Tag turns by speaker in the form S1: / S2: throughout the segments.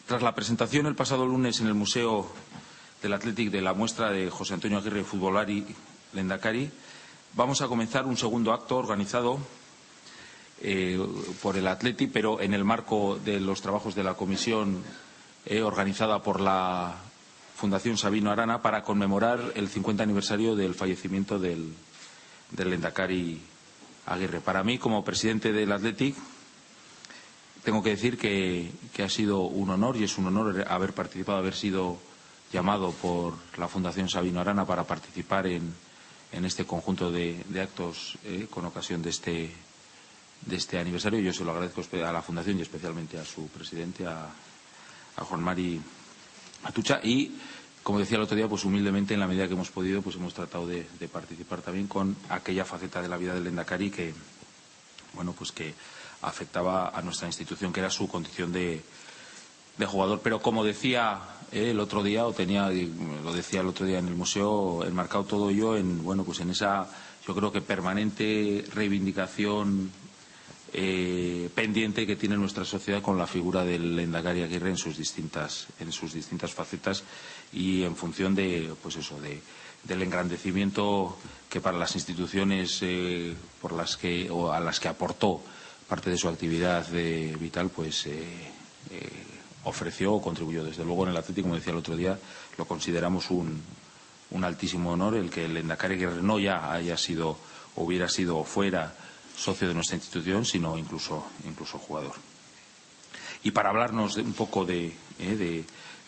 S1: Tras la presentación el pasado lunes en el Museo del Athletic de la muestra de José Antonio Aguirre Futbolari Lehendakari, vamos a comenzar un segundo acto organizado por el Athletic, pero en el marco de los trabajos de la comisión organizada por la Fundación Sabino Arana para conmemorar el 50 aniversario del fallecimiento del Lehendakari Aguirre. Para mí, como presidente del Athletic, tengo que decir que ha sido un honor, y es un honor haber participado, haber sido llamado por la Fundación Sabino Arana para participar en este conjunto de actos con ocasión de este aniversario. Yo se lo agradezco a la Fundación y especialmente a su presidente, a Juan Mari Atutxa, y, como decía el otro día, pues humildemente, en la medida que hemos podido, pues hemos tratado de participar también con aquella faceta de la vida del Lehendakari que, bueno, pues que afectaba a nuestra institución, que era su condición de jugador. Pero, como decía el otro día, lo decía el otro día en el museo, enmarcado todo ello en, bueno, pues en esa, yo creo que permanente reivindicación pendiente que tiene nuestra sociedad con la figura del Lehendakari Aguirre en sus distintas facetas, y en función de, pues eso, del engrandecimiento que para las instituciones a las que aportó parte de su actividad vital, pues ofreció o contribuyó. Desde luego, en el Athletic, como decía el otro día, lo consideramos un altísimo honor el que el Lehendakari Aguirre no ya haya sido, o hubiera sido, o fuera socio de nuestra institución, sino incluso jugador. Y para hablarnos un poco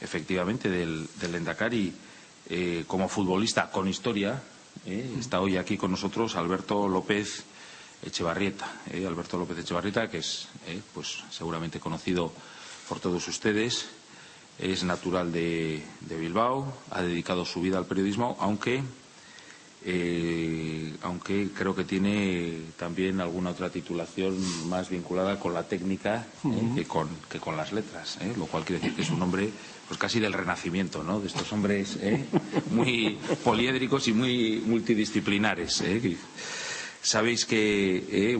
S1: efectivamente del Lehendakari como futbolista con historia, está hoy aquí con nosotros Alberto López Echevarrieta. Alberto López Echevarrieta, que es pues seguramente conocido por todos ustedes, es natural de Bilbao, ha dedicado su vida al periodismo, aunque creo que tiene también alguna otra titulación más vinculada con la técnica que con las letras, lo cual quiere decir que es un hombre pues casi del Renacimiento, ¿no? De estos hombres muy poliédricos y muy multidisciplinares. Sabéis que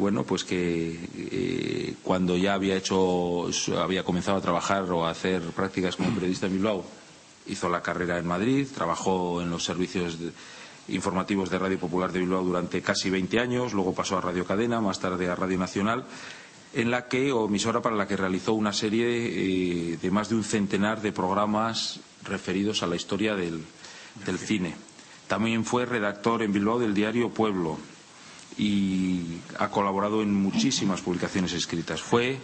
S1: cuando ya había comenzado a trabajar o a hacer prácticas como periodista en Bilbao, hizo la carrera en Madrid, trabajó en los servicios informativos de Radio Popular de Bilbao durante casi 20 años, luego pasó a Radio Cadena, más tarde a Radio Nacional, emisora para la que realizó una serie de más de un centenar de programas referidos a la historia del cine. También fue redactor en Bilbao del diario Pueblo y ha colaborado en muchísimas publicaciones escritas. Fue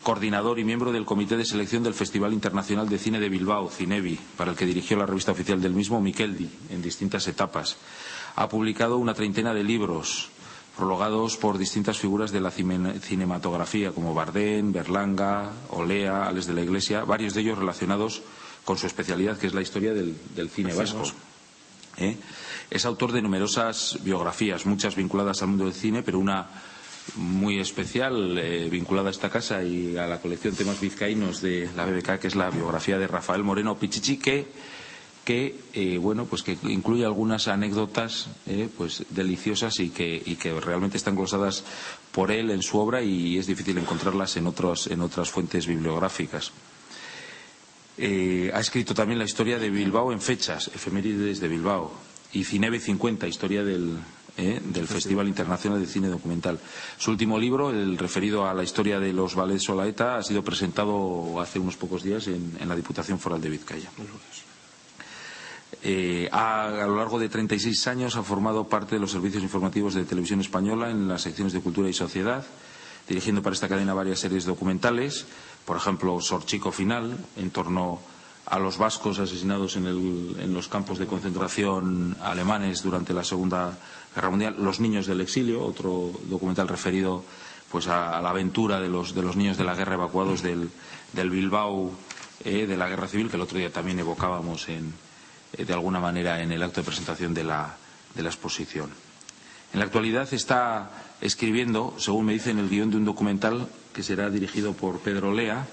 S1: coordinador y miembro del Comité de Selección del Festival Internacional de Cine de Bilbao, Cinebi, para el que dirigió la revista oficial del mismo, Miqueldi, en distintas etapas. Ha publicado una treintena de libros, prologados por distintas figuras de la cinematografía, como Bardén, Berlanga, Olea, Ales de la Iglesia, varios de ellos relacionados con su especialidad, que es la historia del cine vasco. Es autor de numerosas biografías, muchas vinculadas al mundo del cine, pero una muy especial vinculada a esta casa y a la colección Temas Vizcaínos de la BBK, que es la biografía de Rafael Moreno Pichichi, que incluye algunas anécdotas pues deliciosas y que realmente están glosadas por él en su obra, y es difícil encontrarlas en otras fuentes bibliográficas. Ha escrito también la historia de Bilbao en fechas, efemérides de Bilbao, y Cinebe 50, historia del Festival Internacional de Cine Documental. Su último libro, el referido a la historia de los ballets Olaeta, ha sido presentado hace unos pocos días en la Diputación Foral de Vizcaya. A lo largo de 36 años ha formado parte de los servicios informativos de Televisión Española en las secciones de Cultura y Sociedad, dirigiendo para esta cadena varias series documentales, por ejemplo, Sorchico Final, en torno a los vascos asesinados en los campos de concentración alemanes durante la Segunda Guerra Mundial, Los niños del exilio, otro documental referido pues a la aventura de los niños de la guerra evacuados del Bilbao de la Guerra Civil, que el otro día también evocábamos de alguna manera en el acto de presentación de la exposición. En la actualidad está escribiendo, según me dicen, el guión de un documental que será dirigido por Pedro Lea,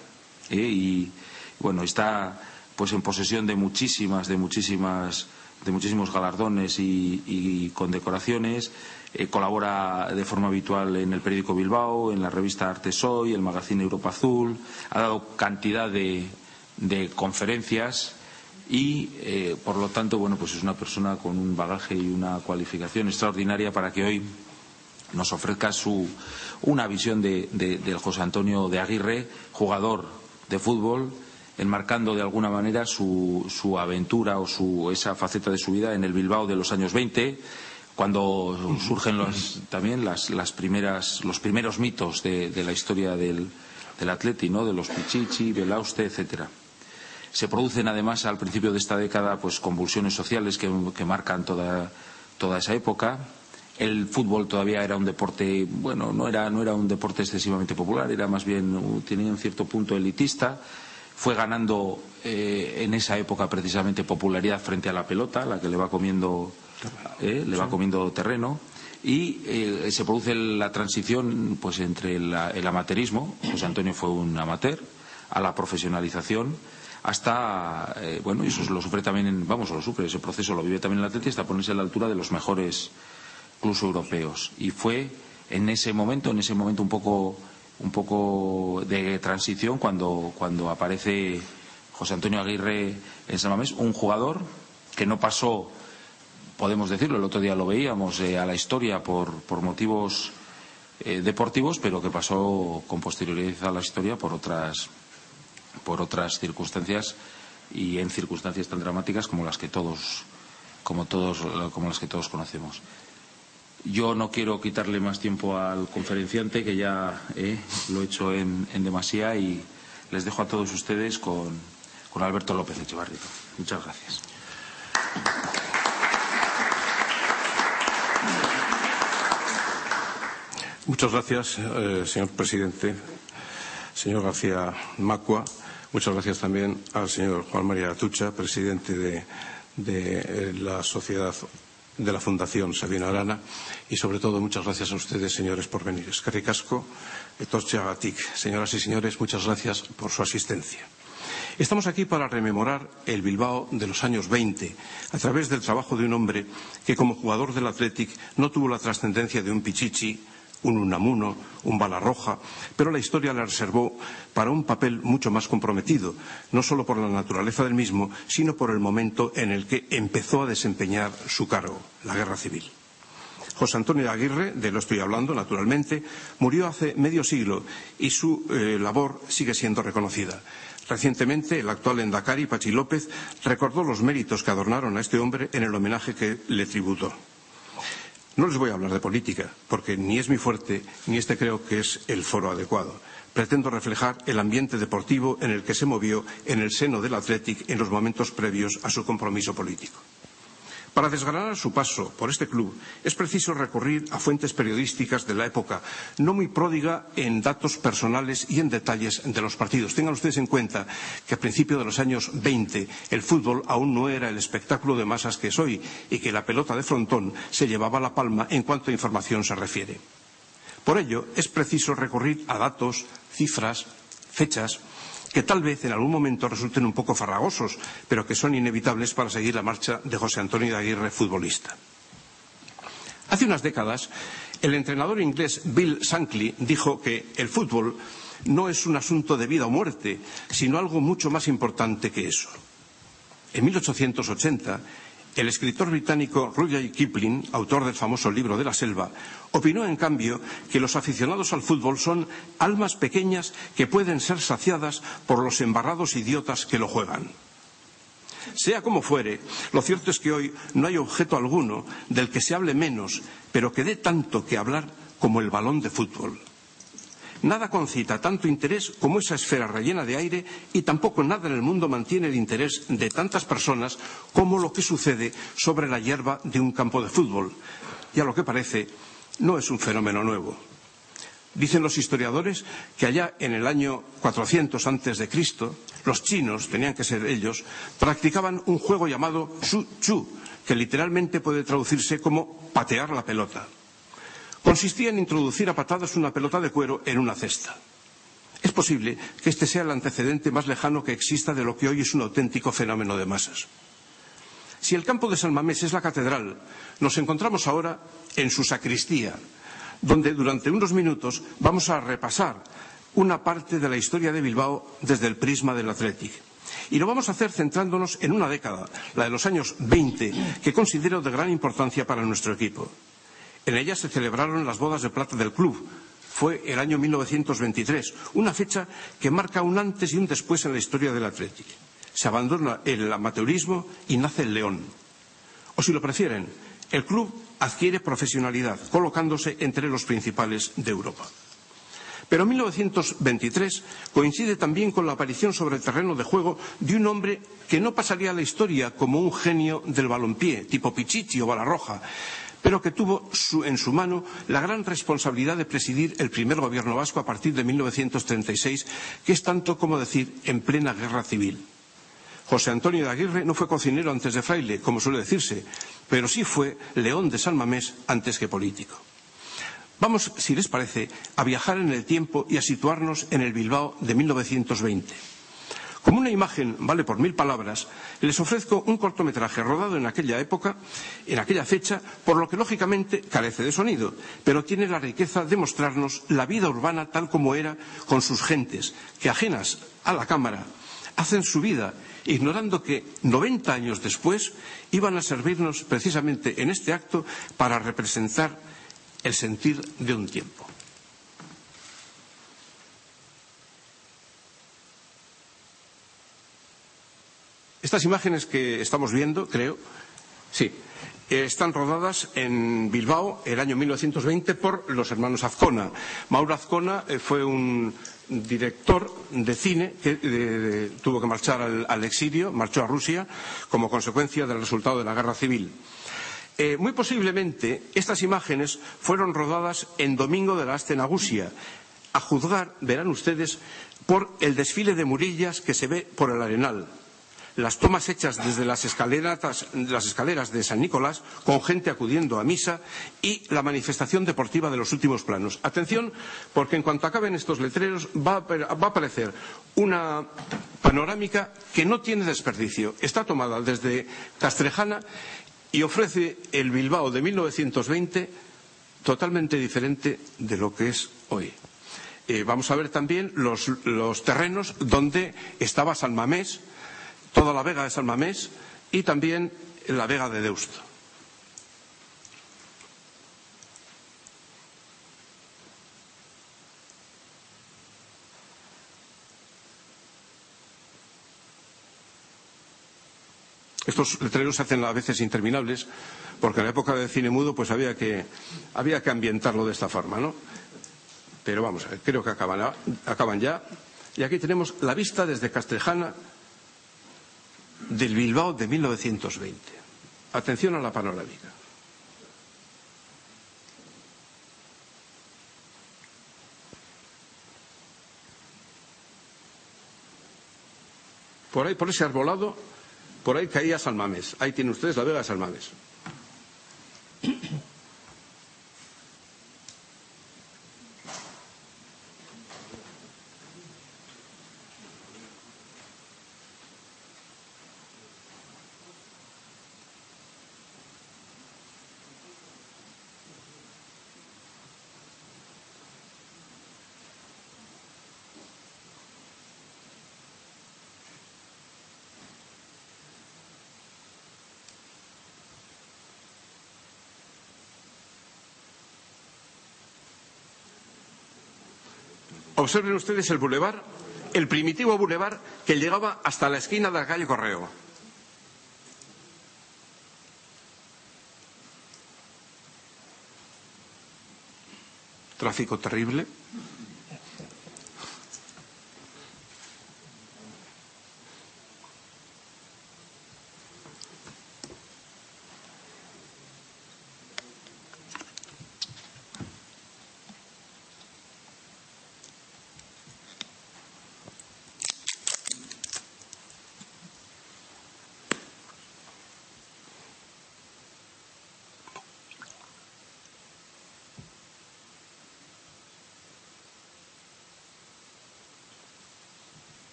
S1: y bueno, está pues en posesión de muchísimos galardones y condecoraciones. colabora de forma habitual en el periódico Bilbao, en la revista Artes Hoy, el magazine Europa Azul, ha dado cantidad de conferencias y, por lo tanto, bueno, pues es una persona con un bagaje y una cualificación extraordinaria para que hoy nos ofrezca una visión del José Antonio de Aguirre, jugador de fútbol, enmarcando de alguna manera su aventura o esa faceta de su vida en el Bilbao de los años 20, cuando surgen también los primeros mitos de la historia del Atleti, ¿no? De los Pichichi, Belauste, etcétera. Se producen además al principio de esta década pues convulsiones sociales que marcan toda esa época. El fútbol todavía era un deporte, bueno, no era un deporte excesivamente popular, era más bien, tenía un cierto punto elitista. Fue ganando en esa época precisamente popularidad frente a la pelota, la que le va comiendo terreno, y se produce la transición pues entre el amateurismo. José Antonio fue un amateur, a la profesionalización, hasta y eso lo sufre también ese proceso lo vive también el Atleti, hasta ponerse a la altura de los mejores clubes europeos. Y fue en ese momento un poco de transición cuando aparece José Antonio Aguirre en San Mamés, un jugador que no pasó, podemos decirlo, el otro día lo veíamos, a la historia por motivos deportivos, pero que pasó con posterioridad a la historia por otras circunstancias, y en circunstancias tan dramáticas como las que todos conocemos. Yo no quiero quitarle más tiempo al conferenciante, que ya lo he hecho en demasía, y les dejo a todos ustedes con Alberto López Echevarri. Muchas gracias.
S2: Muchas gracias, señor presidente. Señor García Macua, muchas gracias también al señor Juan María Atutxa, presidente de la sociedad de la Fundación Sabino Arana, y sobre todo muchas gracias a ustedes, señores, por venir. Eskerrik asko, etortzeagatik. Señoras y señores, muchas gracias por su asistencia. Estamos aquí para rememorar el Bilbao de los años 20 a través del trabajo de un hombre que, como jugador del Athletic, no tuvo la trascendencia de un Pichichi, un Unamuno, un Balarroja, pero la historia le reservó para un papel mucho más comprometido, no solo por la naturaleza del mismo, sino por el momento en el que empezó a desempeñar su cargo, la Guerra Civil. José Antonio Aguirre, de lo estoy hablando naturalmente, murió hace medio siglo y su labor sigue siendo reconocida. Recientemente, el actual Endacari, Patxi López, recordó los méritos que adornaron a este hombre en el homenaje que le tributó. No les voy a hablar de política, porque ni es mi fuerte, ni este creo que es el foro adecuado. Pretendo reflejar el ambiente deportivo en el que se movió en el seno del Athletic en los momentos previos a su compromiso político. Para desgranar su paso por este club es preciso recurrir a fuentes periodísticas de la época, no muy pródiga en datos personales y en detalles de los partidos. Tengan ustedes en cuenta que a principios de los años 20 el fútbol aún no era el espectáculo de masas que es hoy, y que la pelota de frontón se llevaba la palma en cuanto a información se refiere. Por ello, es preciso recurrir a datos, cifras, fechas, que tal vez en algún momento resulten un poco farragosos, pero que son inevitables para seguir la marcha de José Antonio de Aguirre, futbolista. Hace unas décadas, el entrenador inglés Bill Shankly dijo que el fútbol no es un asunto de vida o muerte, sino algo mucho más importante que eso. En 1880, el escritor británico Rudyard Kipling, autor del famoso libro de la selva, opinó en cambio que los aficionados al fútbol son almas pequeñas que pueden ser saciadas por los embarrados idiotas que lo juegan. Sea como fuere, lo cierto es que hoy no hay objeto alguno del que se hable menos, pero que dé tanto que hablar como el balón de fútbol. Nada concita tanto interés como esa esfera rellena de aire, y tampoco nada en el mundo mantiene el interés de tantas personas como lo que sucede sobre la hierba de un campo de fútbol. Y a lo que parece, no es un fenómeno nuevo. Dicen los historiadores que allá en el año 400 a.C., los chinos, tenían que ser ellos, practicaban un juego llamado Shu Chu, que literalmente puede traducirse como patear la pelota. Consistía en introducir a patadas una pelota de cuero en una cesta. Es posible que este sea el antecedente más lejano que exista de lo que hoy es un auténtico fenómeno de masas. Si el campo de San Mamés es la catedral, nos encontramos ahora en su sacristía, donde durante unos minutos vamos a repasar una parte de la historia de Bilbao desde el prisma del Athletic. Y lo vamos a hacer centrándonos en una década, la de los años 20, que considero de gran importancia para nuestro equipo. En ella se celebraron las bodas de plata del club. Fue el año 1923, una fecha que marca un antes y un después en la historia del Athletic. Se abandona el amateurismo y nace el León. O si lo prefieren, el club adquiere profesionalidad, colocándose entre los principales de Europa. Pero 1923 coincide también con la aparición sobre el terreno de juego de un hombre que no pasaría a la historia como un genio del balompié, tipo Pichichi o Balarroja, pero que tuvo en su mano la gran responsabilidad de presidir el primer gobierno vasco a partir de 1936, que es tanto como decir en plena guerra civil. José Antonio de Aguirre no fue cocinero antes de fraile, como suele decirse, pero sí fue león de San Mamés antes que político. Vamos, si les parece, a viajar en el tiempo y a situarnos en el Bilbao de 1920. Como una imagen vale por 1000 palabras, les ofrezco un cortometraje rodado en aquella época, en aquella fecha, por lo que lógicamente carece de sonido, pero tiene la riqueza de mostrarnos la vida urbana tal como era, con sus gentes, que ajenas a la cámara, hacen su vida, ignorando que 90 años después iban a servirnos precisamente en este acto para representar el sentir de un tiempo. Estas imágenes que estamos viendo, creo, sí, están rodadas en Bilbao el año 1920 por los hermanos Azcona. Mauro Azcona fue un director de cine que tuvo que marchar al exilio, marchó a Rusia como consecuencia del resultado de la guerra civil. Muy posiblemente estas imágenes fueron rodadas en Domingo de la Aste Nagusia, a juzgar, verán ustedes, por el desfile de Murillas que se ve por el Arenal. Las tomas hechas desde las escaleras de San Nicolás, con gente acudiendo a misa, y la manifestación deportiva de los últimos planos. Atención, porque en cuanto acaben estos letreros va a aparecer una panorámica que no tiene desperdicio. Está tomada desde Castrejana y ofrece el Bilbao de 1920 totalmente diferente de lo que es hoy. Vamos a ver también los terrenos donde estaba San Mamés, toda la vega de San Mamés y también la vega de Deusto. Estos letreros se hacen a veces interminables porque en la época del cine mudo pues había que ambientarlo de esta forma, ¿no? Pero vamos a ver, creo que acaban ya. Y aquí tenemos la vista desde Castrejana del Bilbao de 1920. Atención a la panorámica. Por ahí, por ese arbolado, por ahí caía San Mamés. Ahí tienen ustedes la vega de San Mamés. Observen ustedes el bulevar, el primitivo bulevar que llegaba hasta la esquina de la calle Correo. Tráfico terrible.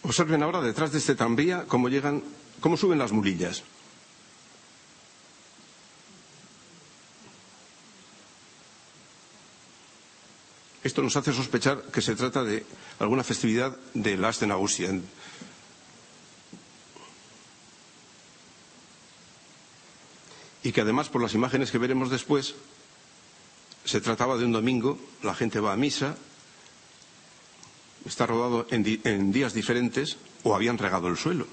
S2: Observen ahora detrás de este tranvía cómo suben las mulillas. Esto nos hace sospechar que se trata de alguna festividad de la Aste Nagusia. Y que además, por las imágenes que veremos después, se trataba de un domingo, la gente va a misa, está rodado en días diferentes o habían regado el suelo.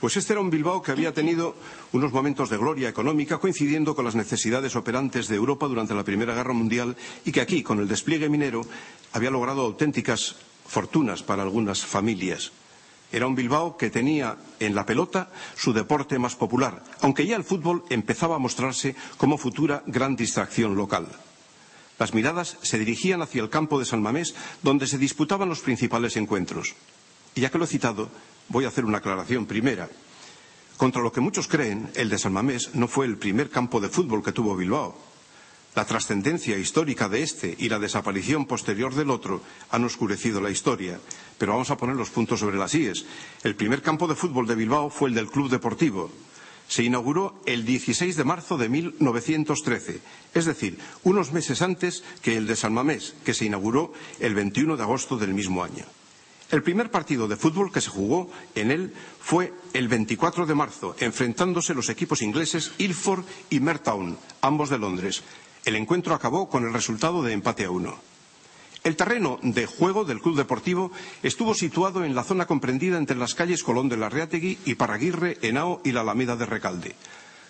S2: Pues este era un Bilbao que había tenido unos momentos de gloria económica coincidiendo con las necesidades operantes de Europa durante la Primera Guerra Mundial y que aquí, con el despliegue minero, había logrado auténticas fortunas para algunas familias. Era un Bilbao que tenía en la pelota su deporte más popular, aunque ya el fútbol empezaba a mostrarse como futura gran distracción local. Las miradas se dirigían hacia el campo de San Mamés, donde se disputaban los principales encuentros. Y ya que lo he citado, voy a hacer una aclaración primera. Contra lo que muchos creen, el de San Mamés no fue el primer campo de fútbol que tuvo Bilbao. La trascendencia histórica de este y la desaparición posterior del otro han oscurecido la historia. Pero vamos a poner los puntos sobre las íes. El primer campo de fútbol de Bilbao fue el del Club Deportivo. Se inauguró el 16 de marzo de 1913, es decir, unos meses antes que el de San Mamés, que se inauguró el 21 de agosto del mismo año. El primer partido de fútbol que se jugó en él fue el 24 de marzo, enfrentándose los equipos ingleses Ilford y Mertown, ambos de Londres. El encuentro acabó con el resultado de empate a 1. El terreno de juego del Club Deportivo estuvo situado en la zona comprendida entre las calles Colón de Larreategui y Parraguirre, Henao y la Alameda de Recalde.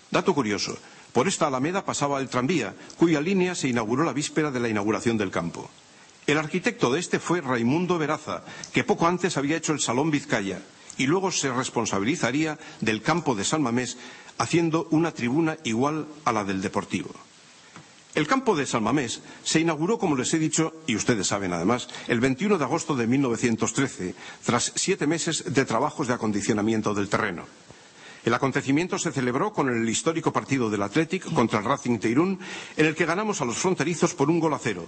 S2: Dato curioso, por esta alameda pasaba el tranvía, cuya línea se inauguró la víspera de la inauguración del campo. El arquitecto de este fue Raimundo Veraza, que poco antes había hecho el Salón Vizcaya, y luego se responsabilizaría del campo de San Mamés, haciendo una tribuna igual a la del Deportivo. El campo de San Mamés se inauguró, como les he dicho, y ustedes saben además, el 21 de agosto de 1913, tras 7 meses de trabajos de acondicionamiento del terreno. El acontecimiento se celebró con el histórico partido del Athletic contra el Racing de Irún, en el que ganamos a los fronterizos por 1-0,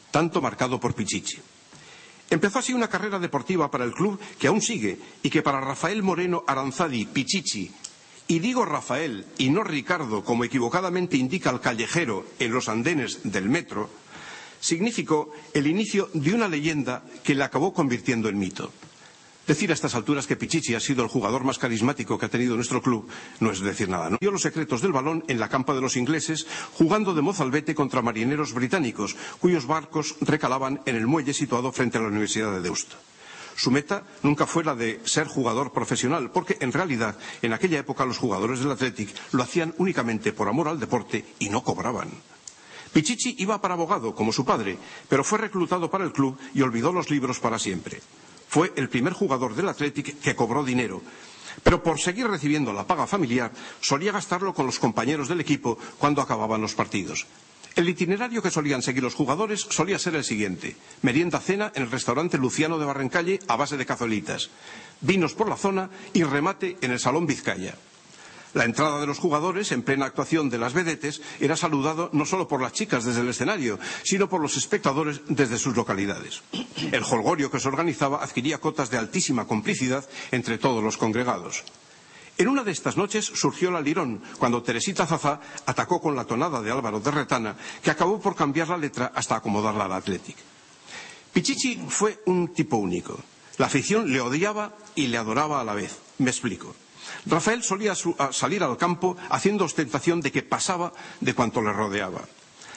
S2: tanto marcado por Pichichi. Empezó así una carrera deportiva para el club que aún sigue y que para Rafael Moreno Aranzadi Pichichi, y digo Rafael y no Ricardo como equivocadamente indica el callejero en los andenes del metro, significó el inicio de una leyenda que le acabó convirtiendo en mito. Decir a estas alturas que Pichichi ha sido el jugador más carismático que ha tenido nuestro club no es decir nada, ¿no? Dio los secretos del balón en la campa de los ingleses, jugando de mozalbete contra marineros británicos, cuyos barcos recalaban en el muelle situado frente a la Universidad de Deusto. Su meta nunca fue la de ser jugador profesional, porque en realidad en aquella época los jugadores del Athletic lo hacían únicamente por amor al deporte y no cobraban. Pichichi iba para abogado, como su padre, pero fue reclutado para el club y olvidó los libros para siempre. Fue el primer jugador del Athletic que cobró dinero, pero por seguir recibiendo la paga familiar solía gastarlo con los compañeros del equipo cuando acababan los partidos. El itinerario que solían seguir los jugadores solía ser el siguiente: merienda-cena en el restaurante Luciano de Barrencalle a base de cazuelitas, vinos por la zona y remate en el Salón Vizcaya. La entrada de los jugadores, en plena actuación de las vedetes, era saludado no solo por las chicas desde el escenario, sino por los espectadores desde sus localidades. El jolgorio que se organizaba adquiría cotas de altísima complicidad entre todos los congregados. En una de estas noches surgió el alirón, cuando Teresita Zazá atacó con la tonada de Álvaro de Retana, que acabó por cambiar la letra hasta acomodarla al Athletic. Pichichi fue un tipo único. La afición le odiaba y le adoraba a la vez. Me explico. Rafael solía salir al campo haciendo ostentación de que pasaba de cuanto le rodeaba.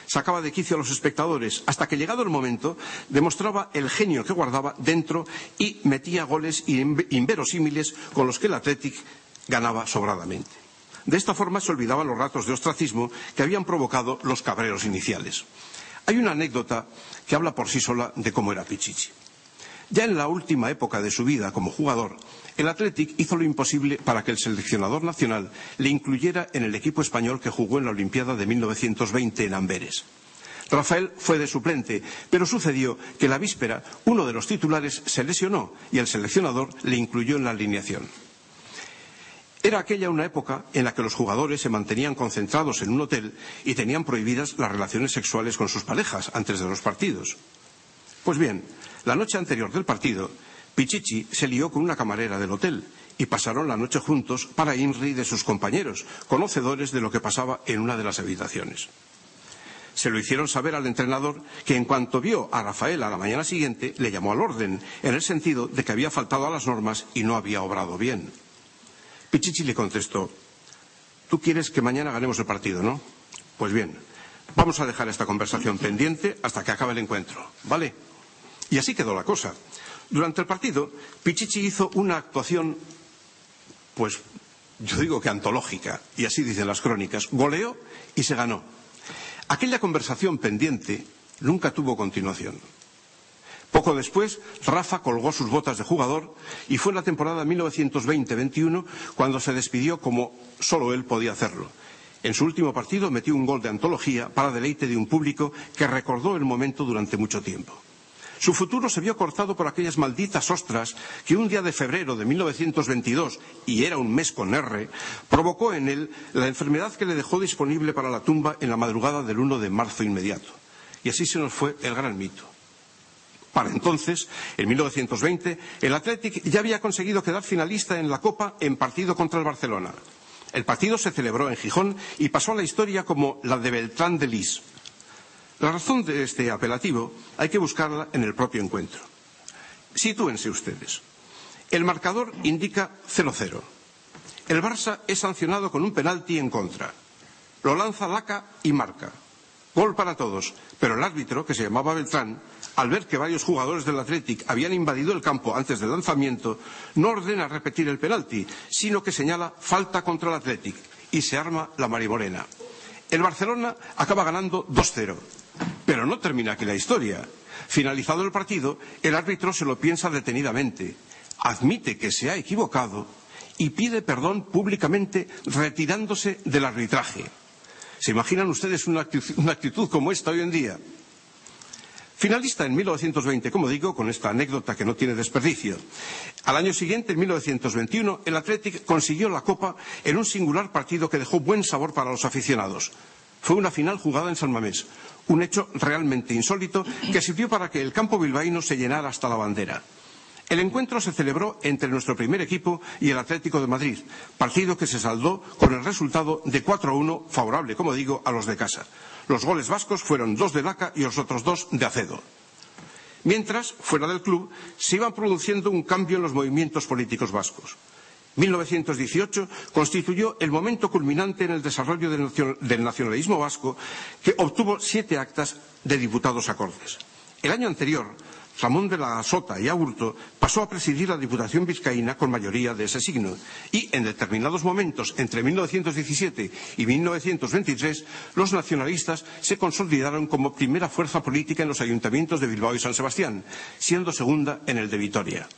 S2: Sacaba de quicio a los espectadores hasta que, llegado el momento, demostraba el genio que guardaba dentro y metía goles inverosímiles con los que el Athletic ganaba sobradamente. De esta forma se olvidaban los ratos de ostracismo que habían provocado los cabreros iniciales. Hay una anécdota que habla por sí sola de cómo era Pichichi. Ya en la última época de su vida como jugador, el Athletic hizo lo imposible para que el seleccionador nacional le incluyera en el equipo español que jugó en la Olimpiada de 1920 en Amberes. Rafael fue de suplente, pero sucedió que la víspera uno de los titulares se lesionó y el seleccionador le incluyó en la alineación. Era aquella una época en la que los jugadores se mantenían concentrados en un hotel y tenían prohibidas las relaciones sexuales con sus parejas antes de los partidos. Pues bien, la noche anterior del partido, Pichichi se lió con una camarera del hotel y pasaron la noche juntos para INRI de sus compañeros, conocedores de lo que pasaba en una de las habitaciones. Se lo hicieron saber al entrenador, que en cuanto vio a Rafael a la mañana siguiente le llamó al orden, en el sentido de que había faltado a las normas y no había obrado bien. Pichichi le contestó: «Tú quieres que mañana ganemos el partido, ¿no? Pues bien, vamos a dejar esta conversación pendiente hasta que acabe el encuentro, ¿vale?» Y así quedó la cosa. Durante el partido, Pichichi hizo una actuación, pues yo digo que antológica, y así dicen las crónicas. Goleó y se ganó. Aquella conversación pendiente nunca tuvo continuación. Poco después, Rafa colgó sus botas de jugador y fue en la temporada 1920-21 cuando se despidió como solo él podía hacerlo. En su último partido metió un gol de antología para deleite de un público que recordó el momento durante mucho tiempo. Su futuro se vio cortado por aquellas malditas ostras que un día de febrero de 1922, y era un mes con R, provocó en él la enfermedad que le dejó disponible para la tumba en la madrugada del 1 de marzo inmediato. Y así se nos fue el gran mito. Para entonces, en 1920, el Athletic ya había conseguido quedar finalista en la Copa en partido contra el Barcelona. El partido se celebró en Gijón y pasó a la historia como la de Beltrán de Lis. La razón de este apelativo hay que buscarla en el propio encuentro. Sitúense ustedes. El marcador indica 0-0. El Barça es sancionado con un penalti en contra. Lo lanza Laca y marca. Gol para todos, pero el árbitro, que se llamaba Beltrán, al ver que varios jugadores del Athletic habían invadido el campo antes del lanzamiento, no ordena repetir el penalti, sino que señala falta contra el Athletic y se arma la marimorena. El Barcelona acaba ganando 2-0, pero no termina aquí la historia. Finalizado el partido, el árbitro se lo piensa detenidamente, admite que se ha equivocado y pide perdón públicamente retirándose del arbitraje. ¿Se imaginan ustedes una actitud como esta hoy en día? Finalista en 1920, como digo, con esta anécdota que no tiene desperdicio. Al año siguiente, en 1921, el Athletic consiguió la Copa en un singular partido que dejó buen sabor para los aficionados. Fue una final jugada en San Mamés, un hecho realmente insólito que sirvió para que el campo bilbaíno se llenara hasta la bandera. El encuentro se celebró entre nuestro primer equipo y el Atlético de Madrid, partido que se saldó con el resultado de 4-1, favorable, como digo, a los de casa. Los goles vascos fueron 2 de Laca y los otros 2 de Acedo. Mientras, fuera del club, se iba produciendo un cambio en los movimientos políticos vascos. 1918 constituyó el momento culminante en el desarrollo del nacionalismo vasco, que obtuvo 7 actas de diputados a Cortes. El año anterior, Ramón de la Sota y Aburto pasó a presidir la Diputación vizcaína con mayoría de ese signo y en determinados momentos, entre 1917 y 1923, los nacionalistas se consolidaron como primera fuerza política en los ayuntamientos de Bilbao y San Sebastián, siendo segunda en el de Vitoria.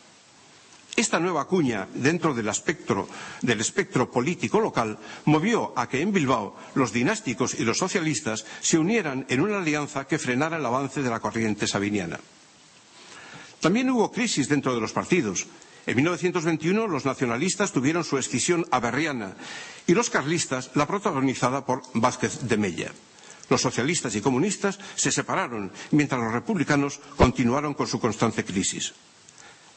S2: Esta nueva cuña dentro del espectro político local movió a que en Bilbao los dinásticos y los socialistas se unieran en una alianza que frenara el avance de la corriente sabiniana. También hubo crisis dentro de los partidos. En 1921 los nacionalistas tuvieron su escisión aberriana y los carlistas la protagonizada por Vázquez de Mella. Los socialistas y comunistas se separaron, mientras los republicanos continuaron con su constante crisis.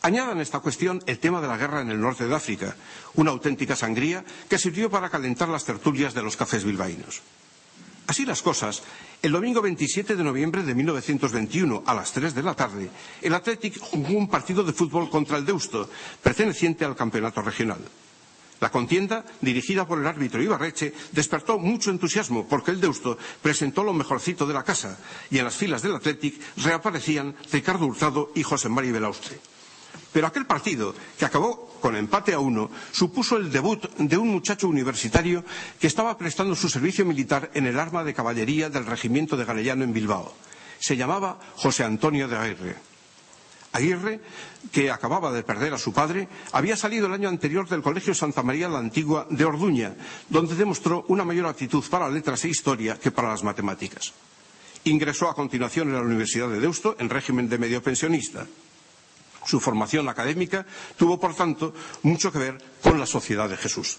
S2: Añadan a esta cuestión el tema de la guerra en el norte de África, una auténtica sangría que sirvió para calentar las tertulias de los cafés bilbaínos. Así las cosas, el domingo 27 de noviembre de 1921, a las 3 de la tarde, el Athletic jugó un partido de fútbol contra el Deusto, perteneciente al campeonato regional. La contienda, dirigida por el árbitro Ibarreche, despertó mucho entusiasmo porque el Deusto presentó lo mejorcito de la casa y en las filas del Athletic reaparecían Ricardo Hurtado y José Mari Belaustre. Pero aquel partido, que acabó con empate a 1, supuso el debut de un muchacho universitario que estaba prestando su servicio militar en el arma de caballería del regimiento de Galellano en Bilbao. Se llamaba José Antonio de Aguirre. Aguirre, que acababa de perder a su padre, había salido el año anterior del Colegio Santa María la Antigua de Orduña, donde demostró una mayor aptitud para letras e historia que para las matemáticas. Ingresó a continuación en la Universidad de Deusto en régimen de medio pensionista. Su formación académica tuvo, por tanto, mucho que ver con la Sociedad de Jesús.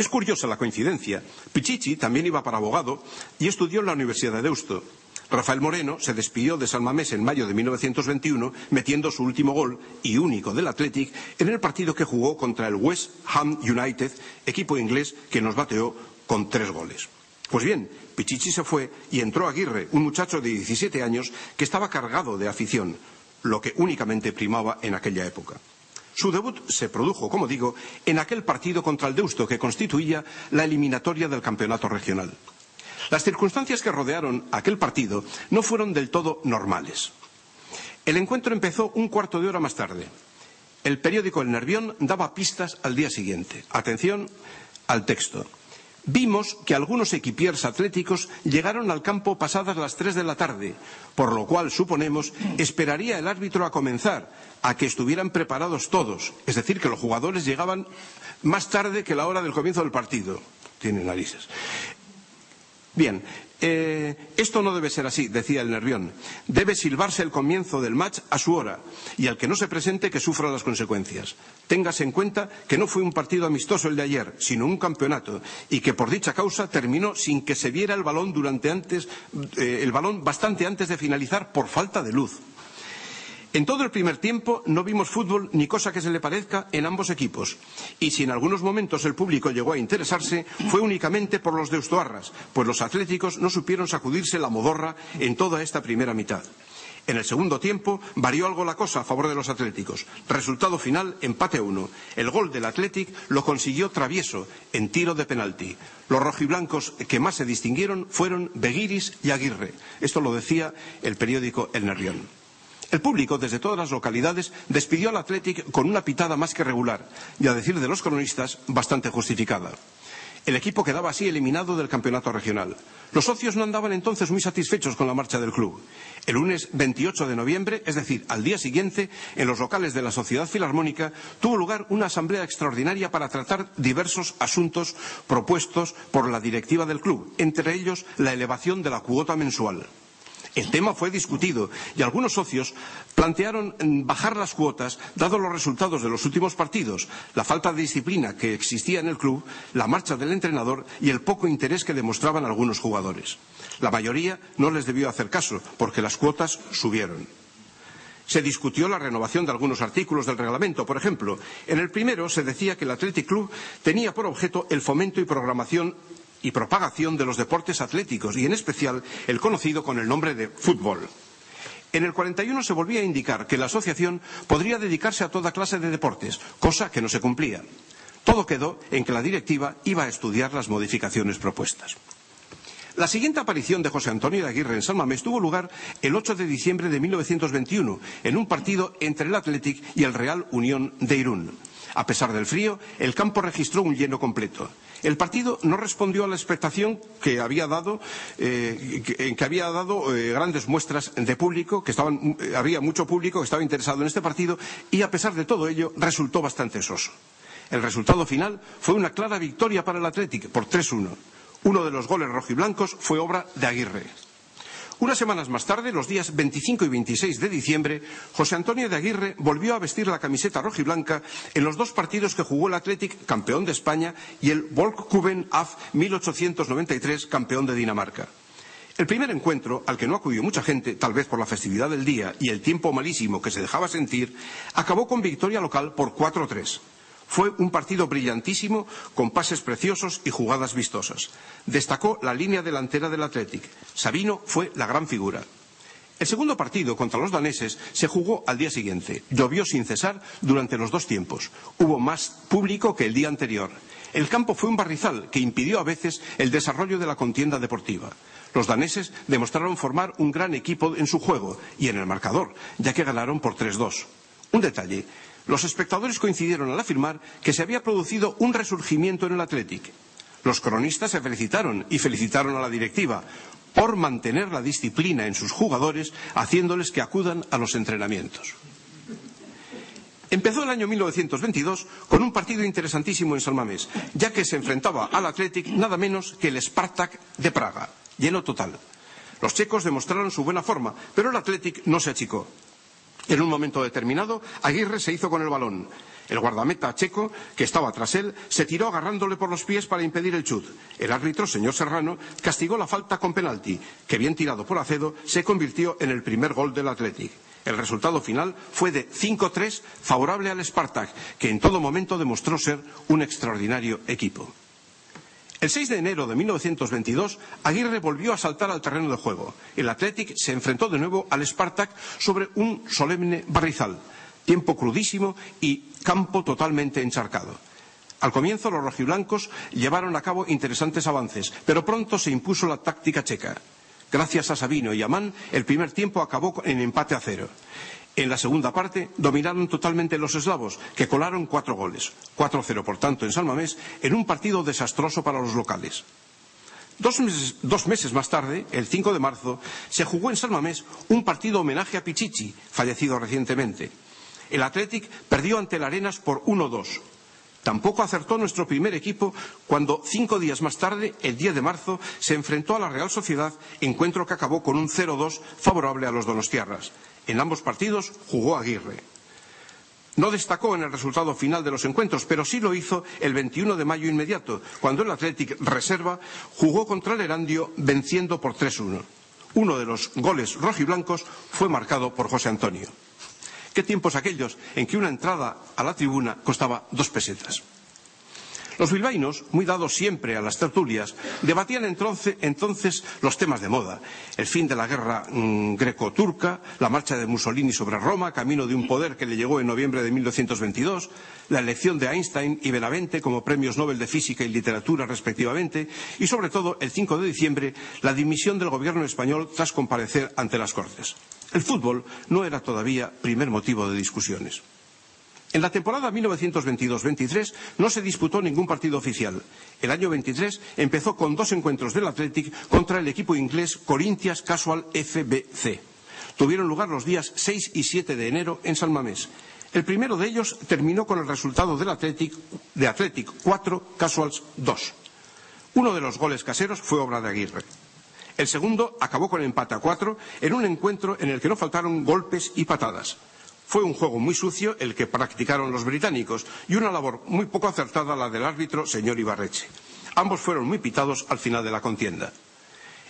S2: Es curiosa la coincidencia. Pichichi también iba para abogado y estudió en la Universidad de Deusto. Rafael Moreno se despidió de San Mamés en mayo de 1921 metiendo su último gol y único del Athletic en el partido que jugó contra el West Ham United, equipo inglés que nos bateó con 3 goles. Pues bien, Pichichi se fue y entró Aguirre, un muchacho de 17 años que estaba cargado de afición, lo que únicamente primaba en aquella época. Su debut se produjo, como digo, en aquel partido contra el Deusto que constituía la eliminatoria del campeonato regional. Las circunstancias que rodearon aquel partido no fueron del todo normales. El encuentro empezó un cuarto de hora más tarde. El periódico El Nervión daba pistas al día siguiente. Atención al texto. Vimos que algunos equipiers atléticos llegaron al campo pasadas las 3 de la tarde, por lo cual, suponemos, esperaría el árbitro a comenzar, a que estuvieran preparados todos. Es decir, que los jugadores llegaban más tarde que la hora del comienzo del partido. Tiene narices. Bien, esto no debe ser así, decía el Nervión. Debe silbarse el comienzo del match a su hora y al que no se presente que sufra las consecuencias. Téngase en cuenta que no fue un partido amistoso el de ayer, sino un campeonato y que por dicha causa terminó sin que se viera el balón bastante antes de finalizar por falta de luz. En todo el primer tiempo no vimos fútbol ni cosa que se le parezca en ambos equipos. Y si en algunos momentos el público llegó a interesarse, fue únicamente por los deustoarras, pues los atléticos no supieron sacudirse la modorra en toda esta primera mitad. En el segundo tiempo varió algo la cosa a favor de los atléticos. Resultado final, empate a 1. El gol del Athletic lo consiguió Travieso en tiro de penalti. Los rojiblancos que más se distinguieron fueron Beguiris y Aguirre. Esto lo decía el periódico El Nervión. El público, desde todas las localidades, despidió al Athletic con una pitada más que regular, y a decir de los cronistas, bastante justificada. El equipo quedaba así eliminado del campeonato regional. Los socios no andaban entonces muy satisfechos con la marcha del club. El lunes 28 de noviembre, es decir, al día siguiente, en los locales de la Sociedad Filarmónica, tuvo lugar una asamblea extraordinaria para tratar diversos asuntos propuestos por la directiva del club, entre ellos la elevación de la cuota mensual. El tema fue discutido y algunos socios plantearon bajar las cuotas dados los resultados de los últimos partidos, la falta de disciplina que existía en el club, la marcha del entrenador y el poco interés que demostraban algunos jugadores. La mayoría no les debió hacer caso porque las cuotas subieron. Se discutió la renovación de algunos artículos del reglamento. Por ejemplo, en el primero se decía que el Athletic Club tenía por objeto el fomento y programación y propagación de los deportes atléticos y en especial el conocido con el nombre de fútbol. En el 41 se volvía a indicar que la asociación podría dedicarse a toda clase de deportes, cosa que no se cumplía. Todo quedó en que la directiva iba a estudiar las modificaciones propuestas. La siguiente aparición de José Antonio de Aguirre en San Mamés tuvo lugar el 8 de diciembre de 1921 en un partido entre el Athletic y el Real Unión de Irún. A pesar del frío, el campo registró un lleno completo. El partido no respondió a la expectación que había dado, grandes muestras de público, había mucho público que estaba interesado en este partido y a pesar de todo ello resultó bastante soso. El resultado final fue una clara victoria para el Athletic por 3-1. Uno de los goles rojiblancos fue obra de Aguirre. Unas semanas más tarde, los días 25 y 26 de diciembre, José Antonio de Aguirre volvió a vestir la camiseta rojiblanca en los 2 partidos que jugó el Athletic, campeón de España, y el Volkskuben AF 1893, campeón de Dinamarca. El primer encuentro, al que no acudió mucha gente, tal vez por la festividad del día y el tiempo malísimo que se dejaba sentir, acabó con victoria local por 4-3. Fue un partido brillantísimo, con pases preciosos y jugadas vistosas. Destacó la línea delantera del Athletic. Sabino fue la gran figura. El segundo partido contra los daneses se jugó al día siguiente. Llovió sin cesar durante los 2 tiempos. Hubo más público que el día anterior. El campo fue un barrizal que impidió a veces el desarrollo de la contienda deportiva. Los daneses demostraron formar un gran equipo en su juego y en el marcador, ya que ganaron por 3-2. Un detalle. Los espectadores coincidieron al afirmar que se había producido un resurgimiento en el Athletic. Los cronistas se felicitaron y felicitaron a la directiva por mantener la disciplina en sus jugadores, haciéndoles que acudan a los entrenamientos. Empezó el año 1922 con un partido interesantísimo en San Mamés, ya que se enfrentaba al Athletic nada menos que el Spartak de Praga, lleno total. Los checos demostraron su buena forma, pero el Athletic no se achicó. En un momento determinado, Aguirre se hizo con el balón. El guardameta checo, que estaba tras él, se tiró agarrándole por los pies para impedir el chut. El árbitro, señor Serrano, castigó la falta con penalti, que bien tirado por Acedo se convirtió en el primer gol del Athletic. El resultado final fue de 5-3 favorable al Spartak, que en todo momento demostró ser un extraordinario equipo. El 6 de enero de 1922, Aguirre volvió a saltar al terreno de juego. El Athletic se enfrentó de nuevo al Spartak sobre un solemne barrizal, tiempo crudísimo y campo totalmente encharcado. Al comienzo los rojiblancos llevaron a cabo interesantes avances, pero pronto se impuso la táctica checa. Gracias a Sabino y Amán, el primer tiempo acabó en empate a 0. En la segunda parte dominaron totalmente los eslavos, que colaron 4 goles. 4-0, por tanto, en San Mamés, en un partido desastroso para los locales. Dos meses más tarde, el 5 de marzo, se jugó en San Mamés un partido homenaje a Pichichi, fallecido recientemente. El Athletic perdió ante el Arenas por 1-2. Tampoco acertó nuestro primer equipo cuando 5 días más tarde, el 10 de marzo, se enfrentó a la Real Sociedad, encuentro que acabó con un 0-2 favorable a los donostiarras. En ambos partidos jugó Aguirre. No destacó en el resultado final de los encuentros, pero sí lo hizo el 21 de mayo inmediato, cuando el Athletic reserva jugó contra el Erandio venciendo por 3-1. Uno de los goles rojiblancos fue marcado por José Antonio. ¿Qué tiempos aquellos en que una entrada a la tribuna costaba 2 pesetas? Los bilbaínos, muy dados siempre a las tertulias, debatían entonces los temas de moda. El fin de la guerra greco-turca, la marcha de Mussolini sobre Roma, camino de un poder que le llegó en noviembre de 1922, la elección de Einstein y Benavente como premios Nobel de Física y Literatura respectivamente, y sobre todo, el 5 de diciembre, la dimisión del gobierno español tras comparecer ante las Cortes. El fútbol no era todavía primer motivo de discusiones. En la temporada 1922-23 no se disputó ningún partido oficial. El año 23 empezó con 2 encuentros del Athletic contra el equipo inglés Corinthians Casual FC. Tuvieron lugar los días 6 y 7 de enero en San Mamés. El primero de ellos terminó con el resultado del Athletic 4, Casuals 2. Uno de los goles caseros fue obra de Aguirre. El segundo acabó con empate a 4 en un encuentro en el que no faltaron golpes y patadas. Fue un juego muy sucio el que practicaron los británicos y una labor muy poco acertada la del árbitro señor Ibarreche. Ambos fueron muy pitados al final de la contienda.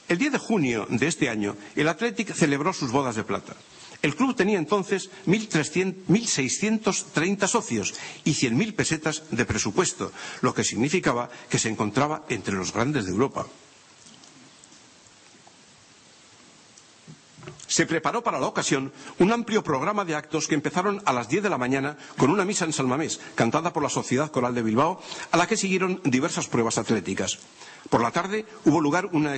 S2: El 10 de junio de este año, el Athletic celebró sus bodas de plata. El club tenía entonces 1.630 socios y 100.000 pesetas de presupuesto, lo que significaba que se encontraba entre los grandes de Europa. Se preparó para la ocasión un amplio programa de actos que empezaron a las 10 de la mañana con una misa en San Mamés, cantada por la Sociedad Coral de Bilbao, a la que siguieron diversas pruebas atléticas. Por la tarde tuvo lugar una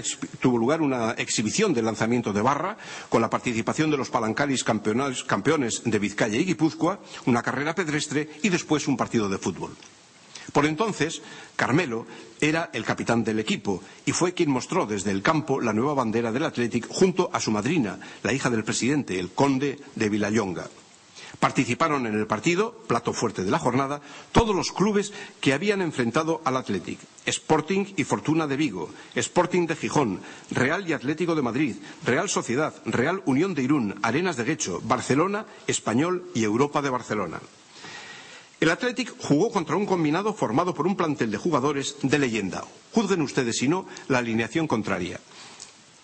S2: exhibición de lanzamiento de barra, con la participación de los palancaris campeones de Vizcaya y Guipúzcoa, una carrera pedestre y después un partido de fútbol. Por entonces, Carmelo era el capitán del equipo y fue quien mostró desde el campo la nueva bandera del Athletic junto a su madrina, la hija del presidente, el conde de Vilallonga. Participaron en el partido, plato fuerte de la jornada, todos los clubes que habían enfrentado al Athletic: Sporting y Fortuna de Vigo, Sporting de Gijón, Real y Atlético de Madrid, Real Sociedad, Real Unión de Irún, Arenas de Guecho, Barcelona, Español y Europa de Barcelona. El Athletic jugó contra un combinado formado por un plantel de jugadores de leyenda. Juzguen ustedes, si no, la alineación contraria.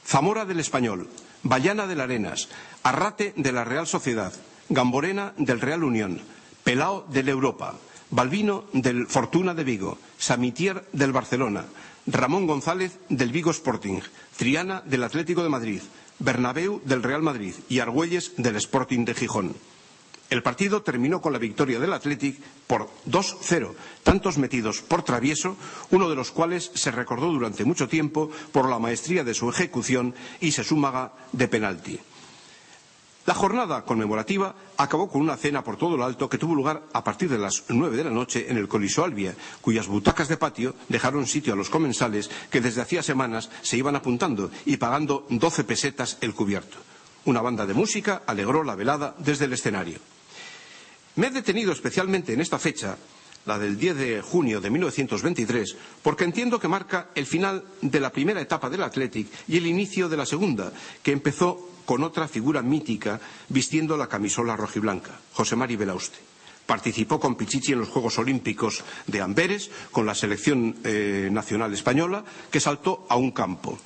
S2: Zamora del Español, Bayana del Arenas, Arrate de la Real Sociedad, Gamborena del Real Unión, Pelao del Europa, Balbino del Fortuna de Vigo, Samitier del Barcelona, Ramón González del Vigo Sporting, Triana del Atlético de Madrid, Bernabéu del Real Madrid y Argüelles del Sporting de Gijón. El partido terminó con la victoria del Athletic por 2-0, tantos metidos por travieso, uno de los cuales se recordó durante mucho tiempo por la maestría de su ejecución y se súmaga de penalti. La jornada conmemorativa acabó con una cena por todo lo alto que tuvo lugar a partir de las 9 de la noche en el Coliseo Albia, cuyas butacas de patio dejaron sitio a los comensales que desde hacía semanas se iban apuntando y pagando 12 pesetas el cubierto. Una banda de música alegró la velada desde el escenario. Me he detenido especialmente en esta fecha, la del 10 de junio de 1923, porque entiendo que marca el final de la primera etapa del Athletic y el inicio de la segunda, que empezó con otra figura mítica vistiendo la camisola rojiblanca, José Mari Belauste. Participó con Pichichi en los Juegos Olímpicos de Amberes con la selección nacional española, que saltó a un campo.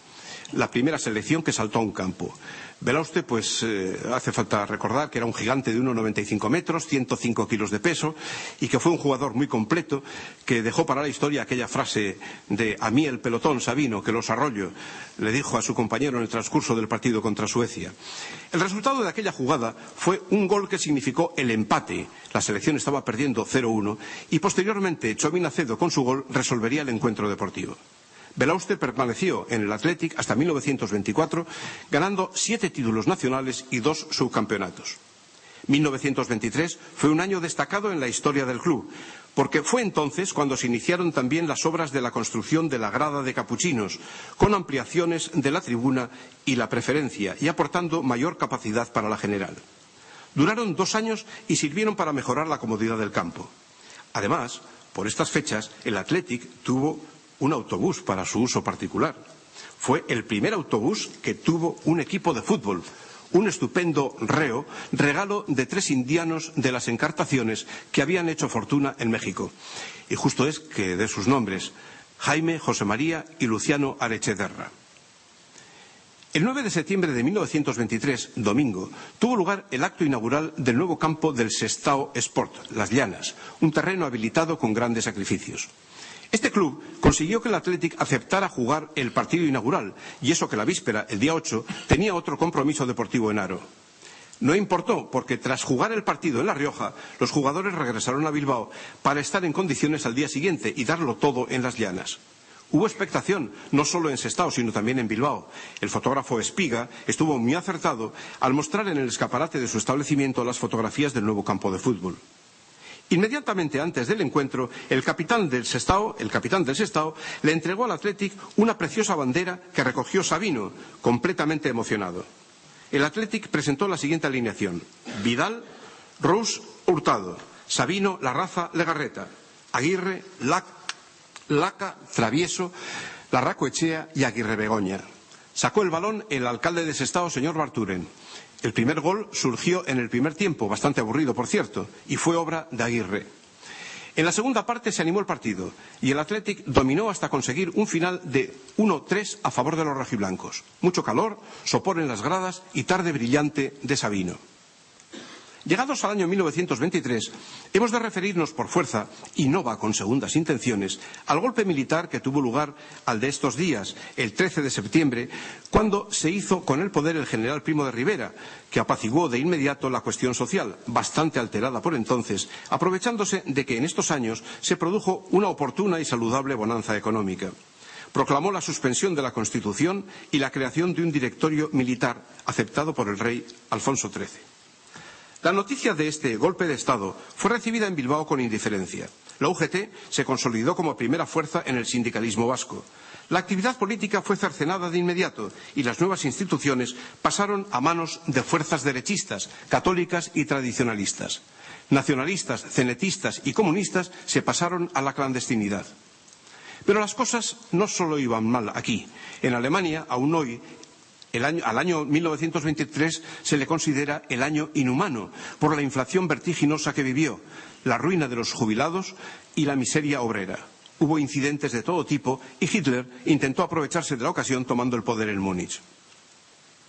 S2: La primera selección que saltó a un campo. Belauste, pues hace falta recordar que era un gigante de 1,95 metros, 105 kilos de peso, y que fue un jugador muy completo, que dejó para la historia aquella frase de "a mí el pelotón, Sabino, que los arrollo", le dijo a su compañero en el transcurso del partido contra Suecia. El resultado de aquella jugada fue un gol que significó el empate. La selección estaba perdiendo 0-1 y posteriormente Txomin Acedo con su gol resolvería el encuentro deportivo. Belauste permaneció en el Athletic hasta 1924, ganando 7 títulos nacionales y 2 subcampeonatos. 1923 fue un año destacado en la historia del club, porque fue entonces cuando se iniciaron también las obras de la construcción de la grada de capuchinos, con ampliaciones de la tribuna y la preferencia, y aportando mayor capacidad para la general. Duraron 2 años y sirvieron para mejorar la comodidad del campo. Además, por estas fechas, el Athletic tuvo un autobús para su uso particular. Fue el primer autobús que tuvo un equipo de fútbol, un estupendo reo, regalo de 3 indianos de las Encartaciones que habían hecho fortuna en México. Y justo es que de sus nombres, Jaime, José María y Luciano Arechederra. El 9 de septiembre de 1923, domingo, tuvo lugar el acto inaugural del nuevo campo del Sestao Sport, Las Llanas, un terreno habilitado con grandes sacrificios. Este club consiguió que el Athletic aceptara jugar el partido inaugural, y eso que la víspera, el día 8, tenía otro compromiso deportivo en Haro. No importó, porque tras jugar el partido en La Rioja, los jugadores regresaron a Bilbao para estar en condiciones al día siguiente y darlo todo en Las Llanas. Hubo expectación, no solo en Sestao, sino también en Bilbao. El fotógrafo Espiga estuvo muy acertado al mostrar en el escaparate de su establecimiento las fotografías del nuevo campo de fútbol. Inmediatamente antes del encuentro, el capitán del Sestao, le entregó al Athletic una preciosa bandera que recogió Sabino, completamente emocionado. El Athletic presentó la siguiente alineación: Vidal, Rous, Hurtado, Sabino, Larraza, Legarreta, Aguirre, Laca, Travieso, Larracoechea y Aguirre Begoña. Sacó el balón el alcalde de Sestao, señor Barturen. El primer gol surgió en el primer tiempo, bastante aburrido por cierto, y fue obra de Aguirre. En la segunda parte se animó el partido y el Athletic dominó hasta conseguir un final de 1-3 a favor de los rojiblancos. Mucho calor, sopor en las gradas y tarde brillante de Sabino. Llegados al año 1923, hemos de referirnos por fuerza, y no va con segundas intenciones, al golpe militar que tuvo lugar al de estos días, el 13 de septiembre, cuando se hizo con el poder el general Primo de Rivera, que apaciguó de inmediato la cuestión social, bastante alterada por entonces, aprovechándose de que en estos años se produjo una oportuna y saludable bonanza económica. Proclamó la suspensión de la Constitución y la creación de un directorio militar aceptado por el rey Alfonso XIII. La noticia de este golpe de Estado fue recibida en Bilbao con indiferencia. La UGT se consolidó como primera fuerza en el sindicalismo vasco. La actividad política fue cercenada de inmediato y las nuevas instituciones pasaron a manos de fuerzas derechistas, católicas y tradicionalistas. Nacionalistas, cenetistas y comunistas se pasaron a la clandestinidad. Pero las cosas no solo iban mal aquí. En Alemania, aún hoy, al año 1923 se le considera el año inhumano por la inflación vertiginosa que vivió, la ruina de los jubilados y la miseria obrera. Hubo incidentes de todo tipo y Hitler intentó aprovecharse de la ocasión tomando el poder en Múnich.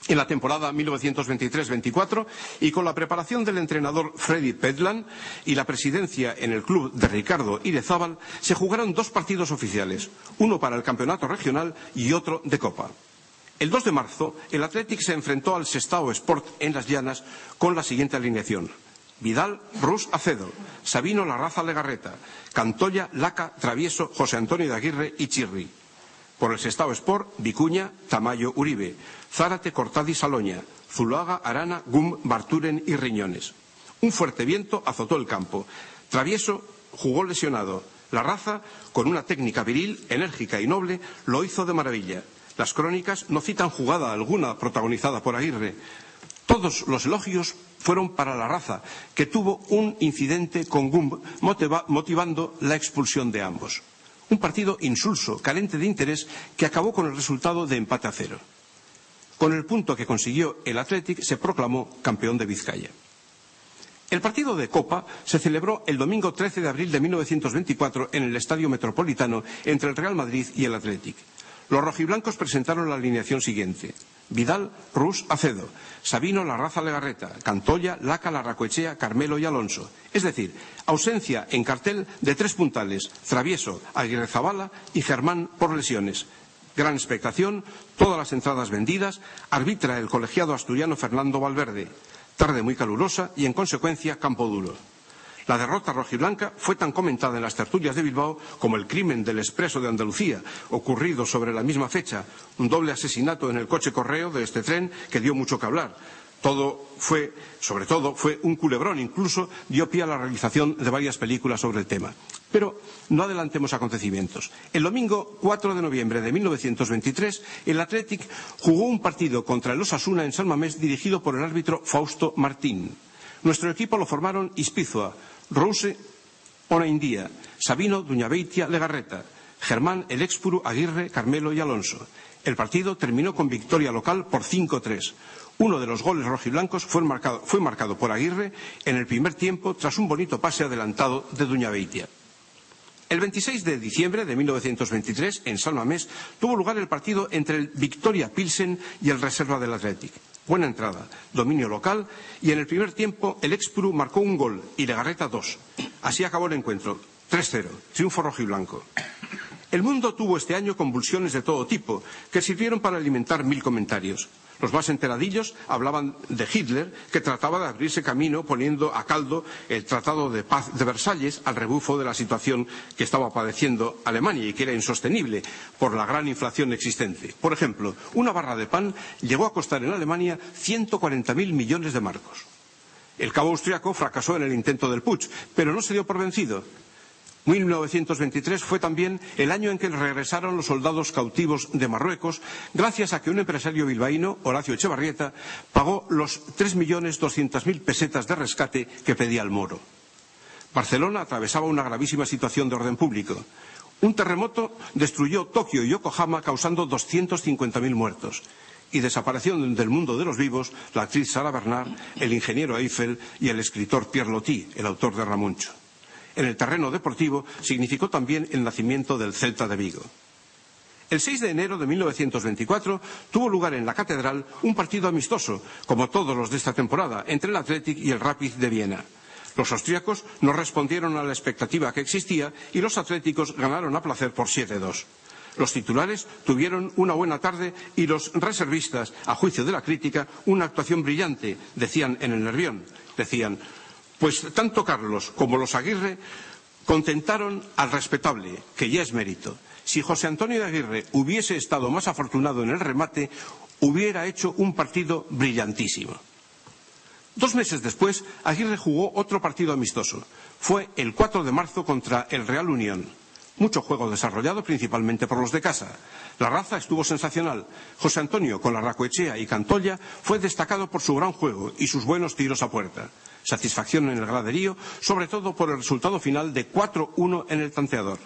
S2: En la temporada 1923-24 y con la preparación del entrenador Freddy Pedlan y la presidencia en el club de Ricardo Irezábal, se jugaron 2 partidos oficiales, uno para el campeonato regional y otro de Copa. El 2 de marzo, el Athletic se enfrentó al Sestao Sport en Las Llanas con la siguiente alineación: Vidal, Rous, Acedo, Sabino, Larraza, Legarreta, Cantoya, Laca, Travieso, José Antonio de Aguirre y Chirri. Por el Sestao Sport, Vicuña, Tamayo, Uribe, Zárate, Cortadi, Saloña, Zuluaga, Arana, Gum, Barturen y Riñones. Un fuerte viento azotó el campo. Travieso jugó lesionado. Larraza, con una técnica viril, enérgica y noble, lo hizo de maravilla. Las crónicas no citan jugada alguna protagonizada por Aguirre. Todos los elogios fueron para Larraza, que tuvo un incidente con Gumb motivando la expulsión de ambos. Un partido insulso, carente de interés, que acabó con el resultado de empate a 0. Con el punto que consiguió el Athletic se proclamó campeón de Vizcaya. El partido de Copa se celebró el domingo 13 de abril de 1924 en el Estadio Metropolitano entre el Real Madrid y el Athletic. Los rojiblancos presentaron la alineación siguiente: Vidal, Rus, Acedo, Sabino, Larraza, Legarreta, Cantoya, Laca, Larracoechea, Carmelo y Alonso. Es decir, ausencia en cartel de 3 puntales: Travieso, Aguirrezabala y Germán por lesiones. Gran expectación, todas las entradas vendidas, arbitra el colegiado asturiano Fernando Valverde. Tarde muy calurosa y, en consecuencia, campo duro. La derrota rojiblanca fue tan comentada en las tertulias de Bilbao como el crimen del Expreso de Andalucía, ocurrido sobre la misma fecha, un doble asesinato en el coche correo de este tren que dio mucho que hablar. Sobre todo fue un culebrón, incluso dio pie a la realización de varias películas sobre el tema. Pero no adelantemos acontecimientos. El domingo 4 de noviembre de 1923, el Athletic jugó un partido contra el Osasuna en San Mamés dirigido por el árbitro Fausto Martín. Nuestro equipo lo formaron Ispizua, Rouse, Onaindía, Sabino, Duñabeitia, Legarreta, Germán, El Expuru, Aguirre, Carmelo y Alonso. El partido terminó con victoria local por 5-3. Uno de los goles rojiblancos fue marcado por Aguirre en el primer tiempo tras un bonito pase adelantado de Duñabeitia. El 26 de diciembre de 1923, en San Mamés, tuvo lugar el partido entre el Victoria Pilsen y el Reserva del Athletic. Buena entrada, dominio local, y en el primer tiempo el Expuru marcó un gol y Legarreta 2. Así acabó el encuentro, 3-0, triunfo rojiblanco. El mundo tuvo este año convulsiones de todo tipo, que sirvieron para alimentar 1000 comentarios. Los más enteradillos hablaban de Hitler, que trataba de abrirse camino poniendo a caldo el Tratado de Paz de Versalles al rebufo de la situación que estaba padeciendo Alemania y que era insostenible por la gran inflación existente. Por ejemplo, una barra de pan llegó a costar en Alemania 140.000 millones de marcos. El cabo austriaco fracasó en el intento del putsch, pero no se dio por vencido. 1923 fue también el año en que regresaron los soldados cautivos de Marruecos, gracias a que un empresario bilbaíno, Horacio Echevarrieta, pagó los 3.200.000 pesetas de rescate que pedía el Moro. Barcelona atravesaba una gravísima situación de orden público. Un terremoto destruyó Tokio y Yokohama, causando 250.000 muertos. Y desaparecieron del mundo de los vivos la actriz Sara Bernard, el ingeniero Eiffel y el escritor Pierre Loti, el autor de Ramuncho. En el terreno deportivo significó también el nacimiento del Celta de Vigo. El 6 de enero de 1924 tuvo lugar en la Catedral un partido amistoso, como todos los de esta temporada, entre el Athletic y el Rapid de Viena. Los austríacos no respondieron a la expectativa que existía y los atléticos ganaron a placer por 7-2. Los titulares tuvieron una buena tarde y los reservistas, a juicio de la crítica, una actuación brillante, decían en el Nervión. Decían: pues tanto Carlos como los Aguirre contentaron al respetable, que ya es mérito. Si José Antonio de Aguirre hubiese estado más afortunado en el remate, hubiera hecho un partido brillantísimo. 2 meses después, Aguirre jugó otro partido amistoso. Fue el 4 de marzo contra el Real Unión. Mucho juego desarrollado principalmente por los de casa. La raza estuvo sensacional. José Antonio, con Larracoechea y Cantoya, fue destacado por su gran juego y sus buenos tiros a puerta. Satisfacción en el graderío, sobre todo por el resultado final de 4-1 en el tanteador.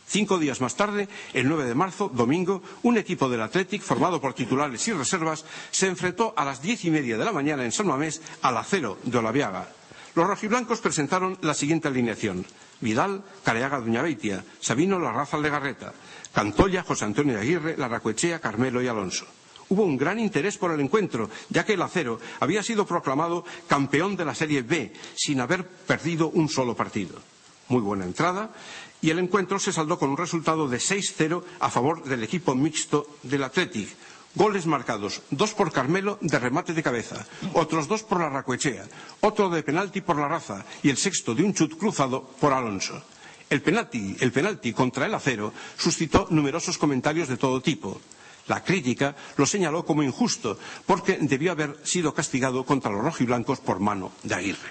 S2: 5 días más tarde, el 9 de marzo, domingo, un equipo del Athletic, formado por titulares y reservas, se enfrentó a las 10:30 de la mañana en San Mamés al Acero de Olaviaga. Los rojiblancos presentaron la siguiente alineación: Vidal, Careaga, Duñabeitia, Sabino, Larraza, Legarreta, Cantoya, José Antonio Aguirre, Larracoechea, Carmelo y Alonso. Hubo un gran interés por el encuentro, ya que el Acero había sido proclamado campeón de la Serie B, sin haber perdido un solo partido. Muy buena entrada, y el encuentro se saldó con un resultado de 6-0 a favor del equipo mixto del Athletic. Goles marcados: 2 por Carmelo de remate de cabeza, otros 2 por Larracoechea, otro de penalti por Larraza y el sexto de un chut cruzado por Alonso. El penalti contra el Acero suscitó numerosos comentarios de todo tipo. La crítica lo señaló como injusto, porque debió haber sido castigado contra los rojiblancos por mano de Aguirre.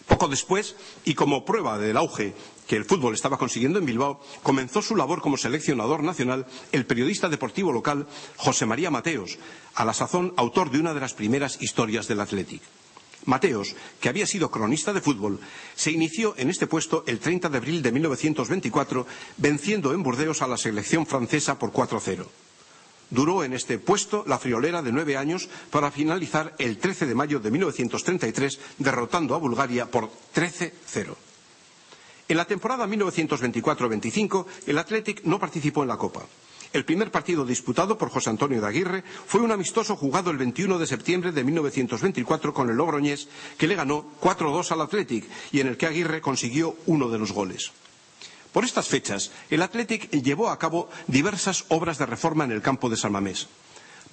S2: Poco después, y como prueba del auge que el fútbol estaba consiguiendo en Bilbao, comenzó su labor como seleccionador nacional el periodista deportivo local José María Mateos, a la sazón autor de una de las primeras historias del Athletic. Mateos, que había sido cronista de fútbol, se inició en este puesto el 30 de abril de 1924, venciendo en Burdeos a la selección francesa por 4-0. Duró en este puesto la friolera de 9 años para finalizar el 13 de mayo de 1933 derrotando a Bulgaria por 13-0. En la temporada 1924-25 el Athletic no participó en la Copa. El primer partido disputado por José Antonio de Aguirre fue un amistoso jugado el 21 de septiembre de 1924 con el Logroñés, que le ganó 4-2 al Athletic y en el que Aguirre consiguió uno de los goles. Por estas fechas, el Athletic llevó a cabo diversas obras de reforma en el campo de San Mamés.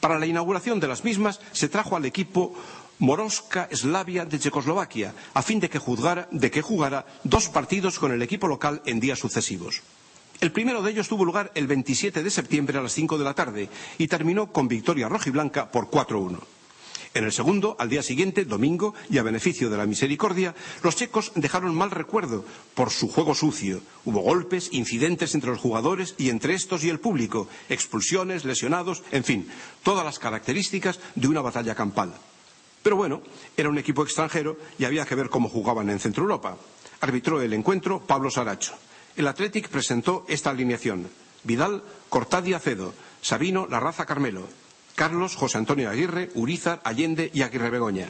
S2: Para la inauguración de las mismas se trajo al equipo Moravska Slavia de Checoslovaquia, a fin de que jugara 2 partidos con el equipo local en días sucesivos. El primero de ellos tuvo lugar el 27 de septiembre a las 5 de la tarde y terminó con victoria rojiblanca por 4-1. En el segundo, al día siguiente, domingo, y a beneficio de la misericordia, los checos dejaron mal recuerdo por su juego sucio. Hubo golpes, incidentes entre los jugadores y entre estos y el público, expulsiones, lesionados, en fin, todas las características de una batalla campal. Pero bueno, era un equipo extranjero y había que ver cómo jugaban en Centro Europa. Arbitró el encuentro Pablo Saracho. El Athletic presentó esta alineación: Vidal, Cortadi, Acedo, Sabino, Larraza, Carmelo, Carlos, José Antonio Aguirre, Urízar, Allende y Aguirre Begoña.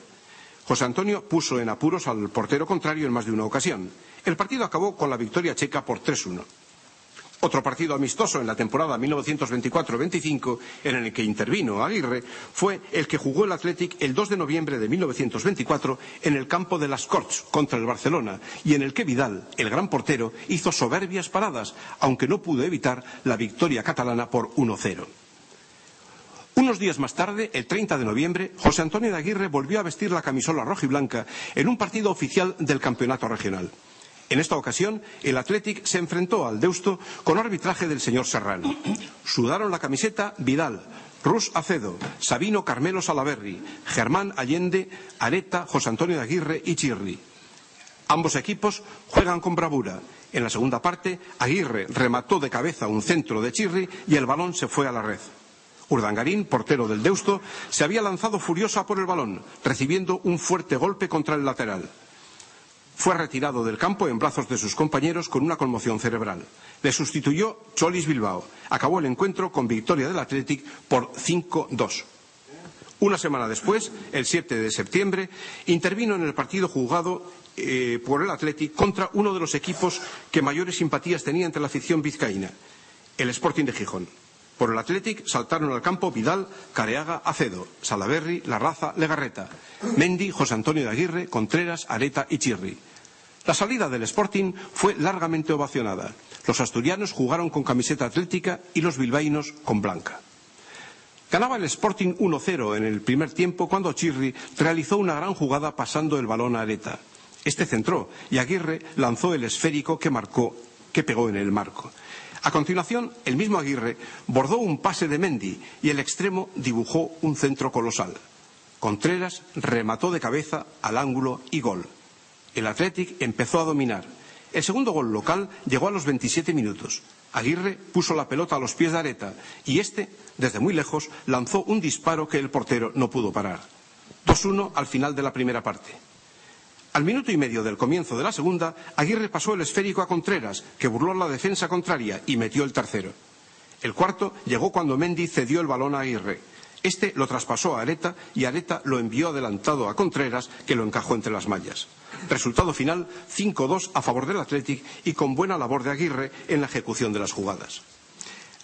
S2: José Antonio puso en apuros al portero contrario en más de una ocasión. El partido acabó con la victoria checa por 3-1. Otro partido amistoso en la temporada 1924-25 en el que intervino Aguirre fue el que jugó el Athletic el 2 de noviembre de 1924 en el campo de las Corts contra el Barcelona y en el que Vidal, el gran portero, hizo soberbias paradas, aunque no pudo evitar la victoria catalana por 1-0. Unos días más tarde, el 30 de noviembre, José Antonio de Aguirre volvió a vestir la camisola rojiblanca en un partido oficial del campeonato regional. En esta ocasión, el Athletic se enfrentó al Deusto con arbitraje del señor Serrano. Sudaron la camiseta Vidal, Rus Acedo, Sabino Carmelo Salaverry, Germán Allende, Areta, José Antonio de Aguirre y Chirri. Ambos equipos juegan con bravura. En la segunda parte, Aguirre remató de cabeza un centro de Chirri y el balón se fue a la red. Urdangarín, portero del Deusto, se había lanzado furiosa por el balón, recibiendo un fuerte golpe contra el lateral. Fue retirado del campo en brazos de sus compañeros con una conmoción cerebral. Le sustituyó Cholis Bilbao. Acabó el encuentro con victoria del Athletic por 5-2. Una semana después, el 7 de septiembre, intervino en el partido jugado por el Athletic contra uno de los equipos que mayores simpatías tenía entre la afición vizcaína, el Sporting de Gijón. Por el Athletic saltaron al campo Vidal, Careaga, Acedo, Salaverry, Larraza, Legarreta, Mendy, José Antonio de Aguirre, Contreras, Areta y Chirri. La salida del Sporting fue largamente ovacionada. Los asturianos jugaron con camiseta atlética y los bilbaínos con blanca. Ganaba el Sporting 1-0 en el primer tiempo cuando Chirri realizó una gran jugada pasando el balón a Areta. Este centró y Aguirre lanzó el esférico que pegó en el marco. A continuación, el mismo Aguirre bordó un pase de Mendy y el extremo dibujó un centro colosal. Contreras remató de cabeza al ángulo y gol. El Athletic empezó a dominar. El segundo gol local llegó a los 27 minutos. Aguirre puso la pelota a los pies de Areta y este, desde muy lejos, lanzó un disparo que el portero no pudo parar. 2-1 al final de la primera parte. Al minuto y medio del comienzo de la segunda, Aguirre pasó el esférico a Contreras, que burló la defensa contraria y metió el tercero. El cuarto llegó cuando Mendy cedió el balón a Aguirre. Este lo traspasó a Areta y Areta lo envió adelantado a Contreras, que lo encajó entre las mallas. Resultado final 5-2 a favor del Athletic y con buena labor de Aguirre en la ejecución de las jugadas.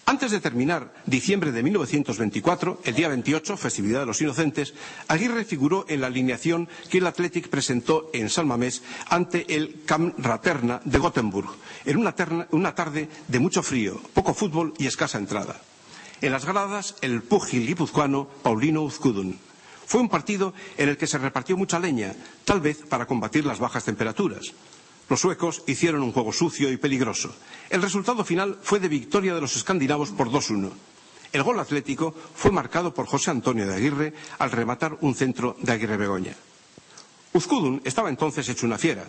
S2: Antes de terminar diciembre de 1924, el día 28, festividad de los Inocentes, Aguirre figuró en la alineación que el Athletic presentó en San Mamés ante el Camp Raterna de Gothenburg, en una tarde de mucho frío, poco fútbol y escasa entrada. En las gradas, el púgil guipuzcoano Paulino Uzkudun. Fue un partido en el que se repartió mucha leña, tal vez para combatir las bajas temperaturas. Los suecos hicieron un juego sucio y peligroso. El resultado final fue de victoria de los escandinavos por 2-1. El gol atlético fue marcado por José Antonio de Aguirre al rematar un centro de Aguirre Begoña. Uzkudun estaba entonces hecho una fiera.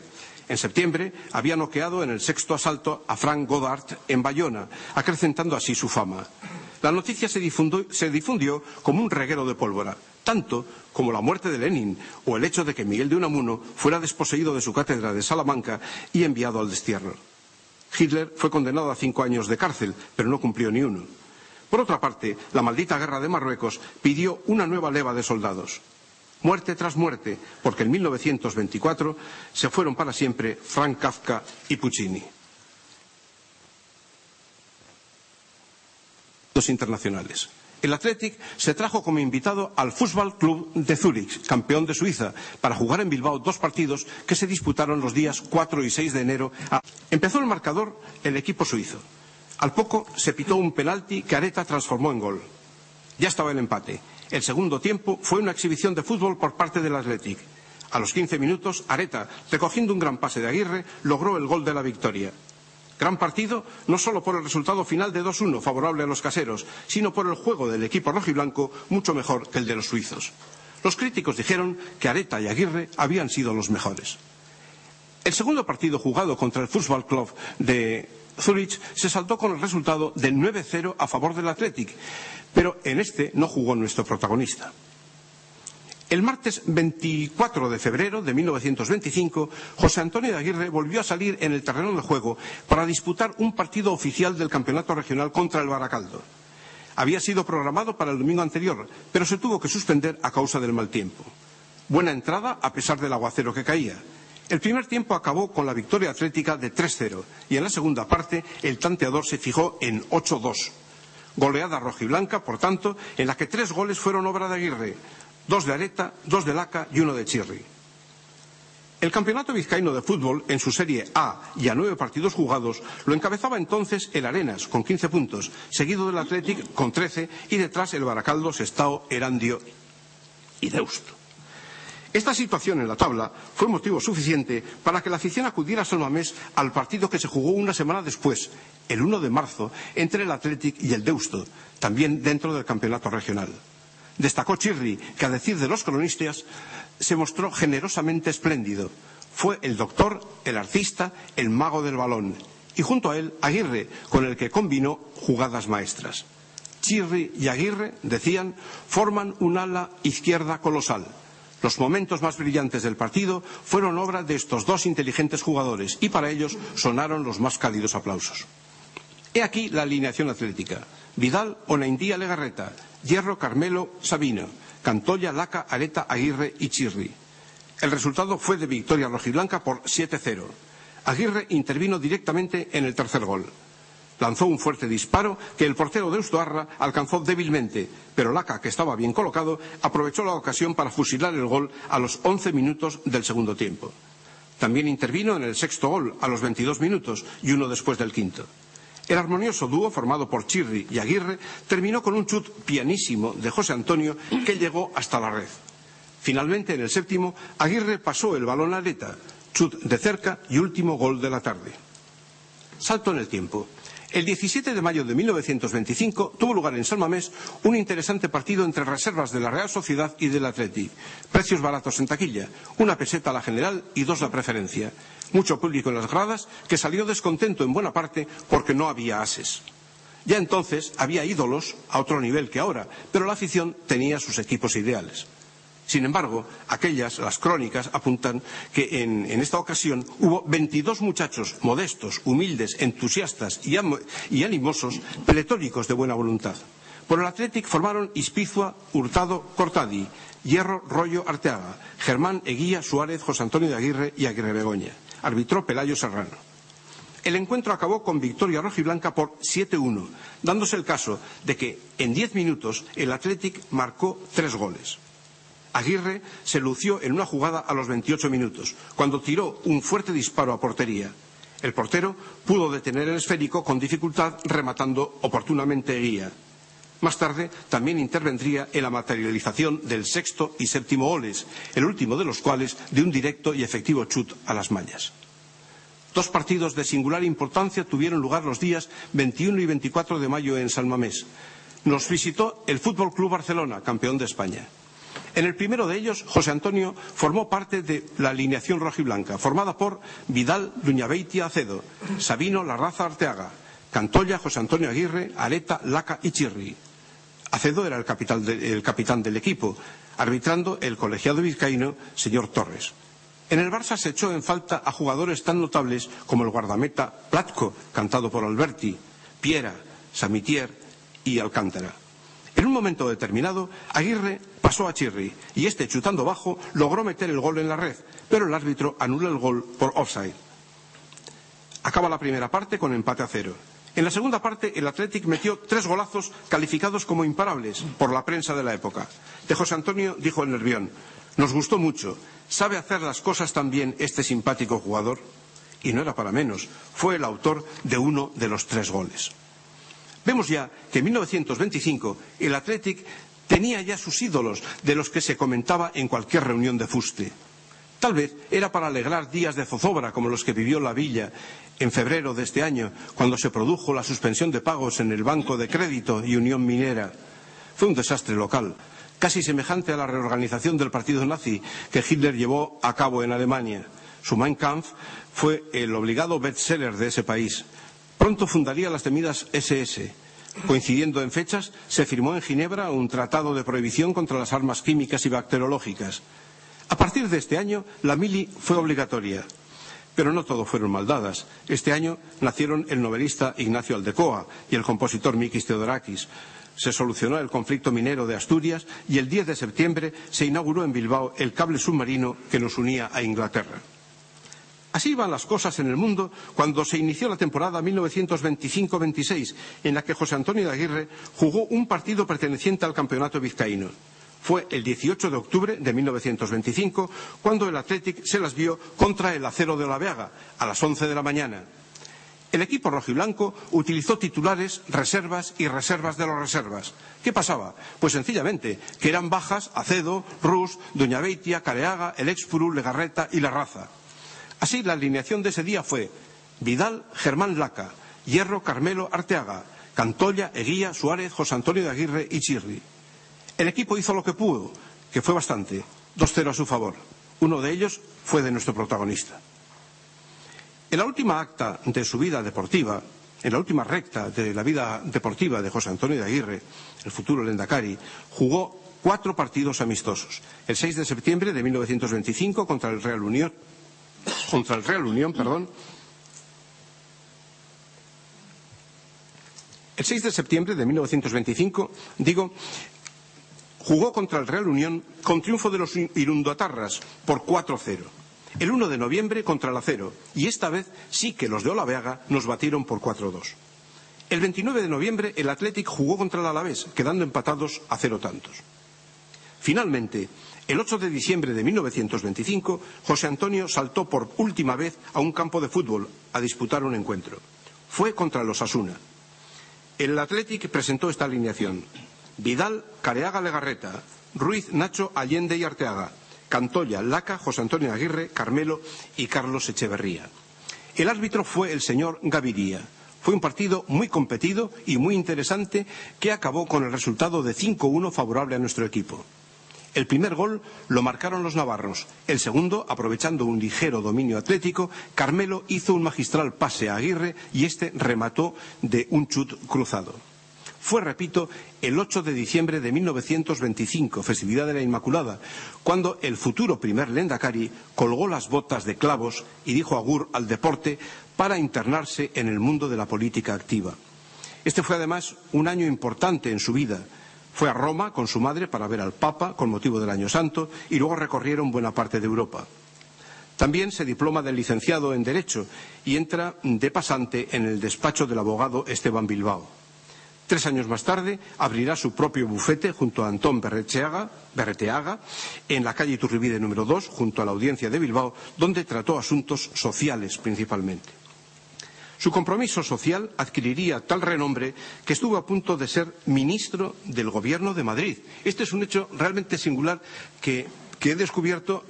S2: En septiembre había noqueado en el 6º asalto a Frank Godard en Bayona, acrecentando así su fama. La noticia se difundió como un reguero de pólvora. tanto como la muerte de Lenin o el hecho de que Miguel de Unamuno fuera desposeído de su cátedra de Salamanca y enviado al destierro. Hitler fue condenado a 5 años de cárcel, pero no cumplió ni uno. Por otra parte, la maldita guerra de Marruecos pidió una nueva leva de soldados. Muerte tras muerte, porque en 1924 se fueron para siempre Franz Kafka y Puccini. Los internacionales. El Athletic se trajo como invitado al Fußball Club de Zúrich, campeón de Suiza, para jugar en Bilbao 2 partidos que se disputaron los días 4 y 6 de enero. Empezó el marcador el equipo suizo. Al poco se pitó un penalti que Areta transformó en gol. Ya estaba el empate. El segundo tiempo fue una exhibición de fútbol por parte del Athletic. A los 15 minutos, Areta, recogiendo un gran pase de Aguirre, logró el gol de la victoria. Gran partido, no solo por el resultado final de 2-1 favorable a los caseros, sino por el juego del equipo rojiblanco mucho mejor que el de los suizos. Los críticos dijeron que Areta y Aguirre habían sido los mejores. El segundo partido jugado contra el Fußball Club de Zúrich se saldó con el resultado del 9-0 a favor del Athletic, pero en este no jugó nuestro protagonista. El martes 24 de febrero de 1925, José Antonio de Aguirre volvió a salir en el terreno de juego para disputar un partido oficial del campeonato regional contra el Baracaldo. Había sido programado para el domingo anterior, pero se tuvo que suspender a causa del mal tiempo. Buena entrada a pesar del aguacero que caía. El primer tiempo acabó con la victoria atlética de 3-0 y en la segunda parte el tanteador se fijó en 8-2. Goleada rojiblanca, por tanto, en la que 3 goles fueron obra de Aguirre, 2 de Areta, 2 de Laca y 1 de Chirri. El campeonato vizcaíno de fútbol, en su serie A y a 9 partidos jugados, lo encabezaba entonces el Arenas, con 15 puntos, seguido del Athletic con 13 y detrás el Baracaldo, Sestao, Erandio y Deusto. Esta situación en la tabla fue motivo suficiente para que la afición acudiera a San Mamés al partido que se jugó una semana después, el 1 de marzo, entre el Athletic y el Deusto, también dentro del campeonato regional. Destacó Chirri, que a decir de los cronistas se mostró generosamente espléndido. Fue el doctor, el artista, el mago del balón, y junto a él Aguirre, con el que combinó jugadas maestras. Chirri y Aguirre, decían, forman un ala izquierda colosal. Los momentos más brillantes del partido fueron obra de estos 2 inteligentes jugadores y para ellos sonaron los más cálidos aplausos. He aquí la alineación atlética. Vidal, Onaindía, Legarreta, Hierro, Carmelo, Sabino, Cantoya, Laca, Areta, Aguirre y Chirri. El resultado fue de victoria rojiblanca por 7-0. Aguirre intervino directamente en el tercer gol. Lanzó un fuerte disparo que el portero de Ustoarra alcanzó débilmente, pero Laca, que estaba bien colocado, aprovechó la ocasión para fusilar el gol a los 11 minutos del segundo tiempo. También intervino en el sexto gol a los 22 minutos y uno después del quinto. El armonioso dúo formado por Chirri y Aguirre terminó con un chut pianísimo de José Antonio que llegó hasta la red. Finalmente, en el séptimo, Aguirre pasó el balón a Areta, chut de cerca y último gol de la tarde. Salto en el tiempo. El 17 de mayo de 1925 tuvo lugar en San Mamés un interesante partido entre reservas de la Real Sociedad y del Athletic. Precios baratos en taquilla, 1 peseta la general y 2 la preferencia. Mucho público en las gradas que salió descontento en buena parte porque no había ases. Ya entonces había ídolos a otro nivel que ahora, pero la afición tenía sus equipos ideales. Sin embargo, las crónicas apuntan que en esta ocasión hubo 22 muchachos modestos, humildes, entusiastas y animosos, pletóricos de buena voluntad. Por el Athletic formaron Ispizua, Hurtado, Cortadi, Hierro, Rollo, Arteaga, Germán, Eguía, Suárez, José Antonio de Aguirre y Aguirre Begoña. Arbitró Pelayo Serrano. El encuentro acabó con victoria rojiblanca por 7-1, dándose el caso de que en 10 minutos el Athletic marcó 3 goles. Aguirre se lució en una jugada a los 28 minutos, cuando tiró un fuerte disparo a portería. El portero pudo detener el esférico con dificultad, rematando oportunamente Eguía. Más tarde también intervendría en la materialización del sexto y séptimo goles, el último de los cuales de un directo y efectivo chut a las mallas. 2 partidos de singular importancia tuvieron lugar los días 21 y 24 de mayo en San Mamés. Nos visitó el Fútbol Club Barcelona, campeón de España. En el primero de ellos, José Antonio formó parte de la alineación rojiblanca, formada por Vidal, Luñabeitia, Acedo, Sabino, Larraza, Arteaga, Cantoya, José Antonio Aguirre, Areta, Laca y Chirri. Acedo era el capitán del equipo, arbitrando el colegiado vizcaíno señor Torres. En el Barça se echó en falta a jugadores tan notables como el guardameta Platko, cantado por Alberti, Piera, Samitier y Alcántara. En un momento determinado, Aguirre pasó a Chirri y este, chutando bajo, logró meter el gol en la red, pero el árbitro anuló el gol por offside. Acaba la primera parte con empate a 0. En la segunda parte, el Athletic metió 3 golazos calificados como imparables por la prensa de la época. De José Antonio dijo el Nervión: nos gustó mucho. ¿Sabe hacer las cosas tan bien este simpático jugador? Y no era para menos. Fue el autor de uno de los 3 goles. Vemos ya que en 1925 el Athletic tenía ya sus ídolos, de los que se comentaba en cualquier reunión de fuste. Tal vez era para alegrar días de zozobra como los que vivió la Villa en febrero de este año, cuando se produjo la suspensión de pagos en el Banco de Crédito y Unión Minera. Fue un desastre local, casi semejante a la reorganización del partido nazi que Hitler llevó a cabo en Alemania. Su Mein Kampf fue el obligado bestseller de ese país. Pronto fundaría las temidas SS. Coincidiendo en fechas, se firmó en Ginebra un tratado de prohibición contra las armas químicas y bacteriológicas. A partir de este año, la mili fue obligatoria. Pero no todo fueron maldadas. Este año nacieron el novelista Ignacio Aldecoa y el compositor Mikis Theodorakis. Se solucionó el conflicto minero de Asturias y el 10 de septiembre se inauguró en Bilbao el cable submarino que nos unía a Inglaterra. Así iban las cosas en el mundo cuando se inició la temporada 1925-26, en la que José Antonio de Aguirre jugó un partido perteneciente al campeonato vizcaíno. Fue el 18 de octubre de 1925 cuando el Athletic se las vio contra el Acero de Olaveaga a las 11 de la mañana. El equipo rojiblanco utilizó titulares, reservas y reservas de las reservas. ¿Qué pasaba? Pues sencillamente que eran bajas Acedo, Rus, Doña Beitia, Careaga, el Expurú, Legarreta y Larraza. Así, la alineación de ese día fue Vidal, Germán Laca, Hierro, Carmelo, Arteaga, Cantoya, Eguía, Suárez, José Antonio de Aguirre y Chirri. El equipo hizo lo que pudo, que fue bastante, 2-0 a su favor. Uno de ellos fue de nuestro protagonista. En la última acta de su vida deportiva, en la última recta de la vida deportiva de José Antonio de Aguirre, el futuro Lehendakari, jugó 4 partidos amistosos. El 6 de septiembre de 1925 contra el Real Unión, El 6 de septiembre de 1925, jugó contra el Real Unión con triunfo de los irundoatarras por 4-0. El 1 de noviembre contra el Acero, y esta vez sí que los de Olaveaga nos batieron por 4-2. El 29 de noviembre el Athletic jugó contra el Alavés, quedando empatados a 0 tantos. Finalmente, el 8 de diciembre de 1925, José Antonio saltó por última vez a un campo de fútbol a disputar un encuentro. Fue contra el Osasuna. El Athletic presentó esta alineación: Vidal, Careaga, Legarreta, Ruiz, Nacho, Allende y Arteaga, Cantoya, Laca, José Antonio Aguirre, Carmelo y Carlos Echeverría. El árbitro fue el señor Gaviria. Fue un partido muy competido y muy interesante que acabó con el resultado de 5-1 favorable a nuestro equipo. El primer gol lo marcaron los navarros. El segundo, aprovechando un ligero dominio atlético, Carmelo hizo un magistral pase a Aguirre y este remató de un chut cruzado. Fue, repito, el 8 de diciembre de 1925, festividad de la Inmaculada, cuando el futuro primer Lehendakari colgó las botas de clavos y dijo agur al deporte para internarse en el mundo de la política activa. Este fue además un año importante en su vida. Fue a Roma con su madre para ver al Papa con motivo del Año Santo y luego recorrieron buena parte de Europa. También se diploma de licenciado en Derecho y entra de pasante en el despacho del abogado Esteban Bilbao. 3 años más tarde abrirá su propio bufete junto a Antón Berreteaga en la calle Iturribide número 2, junto a la Audiencia de Bilbao, donde trató asuntos sociales principalmente. Su compromiso social adquiriría tal renombre que estuvo a punto de ser ministro del Gobierno de Madrid. Este es un hecho realmente singular que he descubierto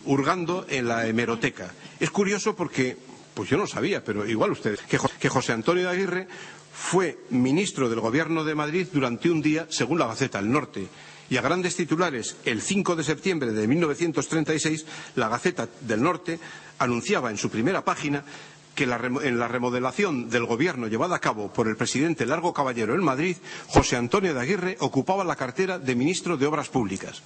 S2: hurgando en la hemeroteca. Es curioso porque, pues yo no sabía, pero igual ustedes, que José Antonio de Aguirre fue ministro del Gobierno de Madrid durante un día, según la Gaceta del Norte. Y a grandes titulares, el 5 de septiembre de 1936, la Gaceta del Norte anunciaba en su primera página que en la remodelación del gobierno llevada a cabo por el presidente Largo Caballero en Madrid, José Antonio de Aguirre ocupaba la cartera de ministro de Obras Públicas.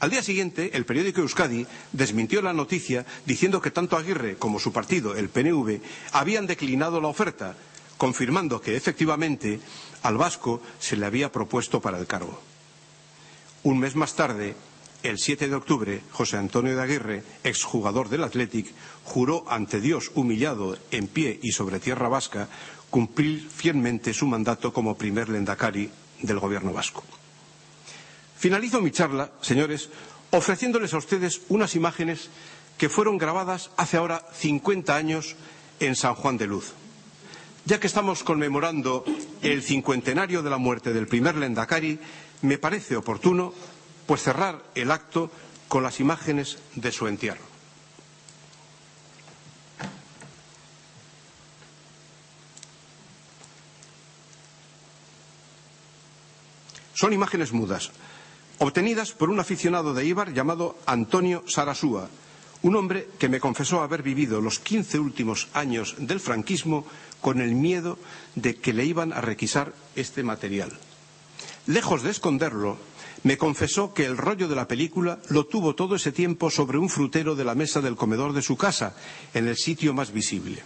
S2: Al día siguiente, el periódico Euskadi desmintió la noticia diciendo que tanto Aguirre como su partido, el PNV, habían declinado la oferta, confirmando que efectivamente al vasco se le había propuesto para el cargo. Un mes más tarde, el 7 de octubre, José Antonio de Aguirre, exjugador del Athletic, juró ante Dios humillado en pie y sobre tierra vasca cumplir fielmente su mandato como primer lehendakari del gobierno vasco. Finalizo mi charla, señores, ofreciéndoles a ustedes unas imágenes que fueron grabadas hace ahora 50 años en San Juan de Luz. Ya que estamos conmemorando el cincuentenario de la muerte del primer lehendakari, me parece oportuno pues cerrar el acto con las imágenes de su entierro. Son imágenes mudas, obtenidas por un aficionado de Eibar llamado Antonio Sarasúa, un hombre que me confesó haber vivido los 15 últimos años del franquismo con el miedo de que le iban a requisar este material. Lejos de esconderlo, me confesó que el rollo de la película lo tuvo todo ese tiempo sobre un frutero de la mesa del comedor de su casa, en el sitio más visible.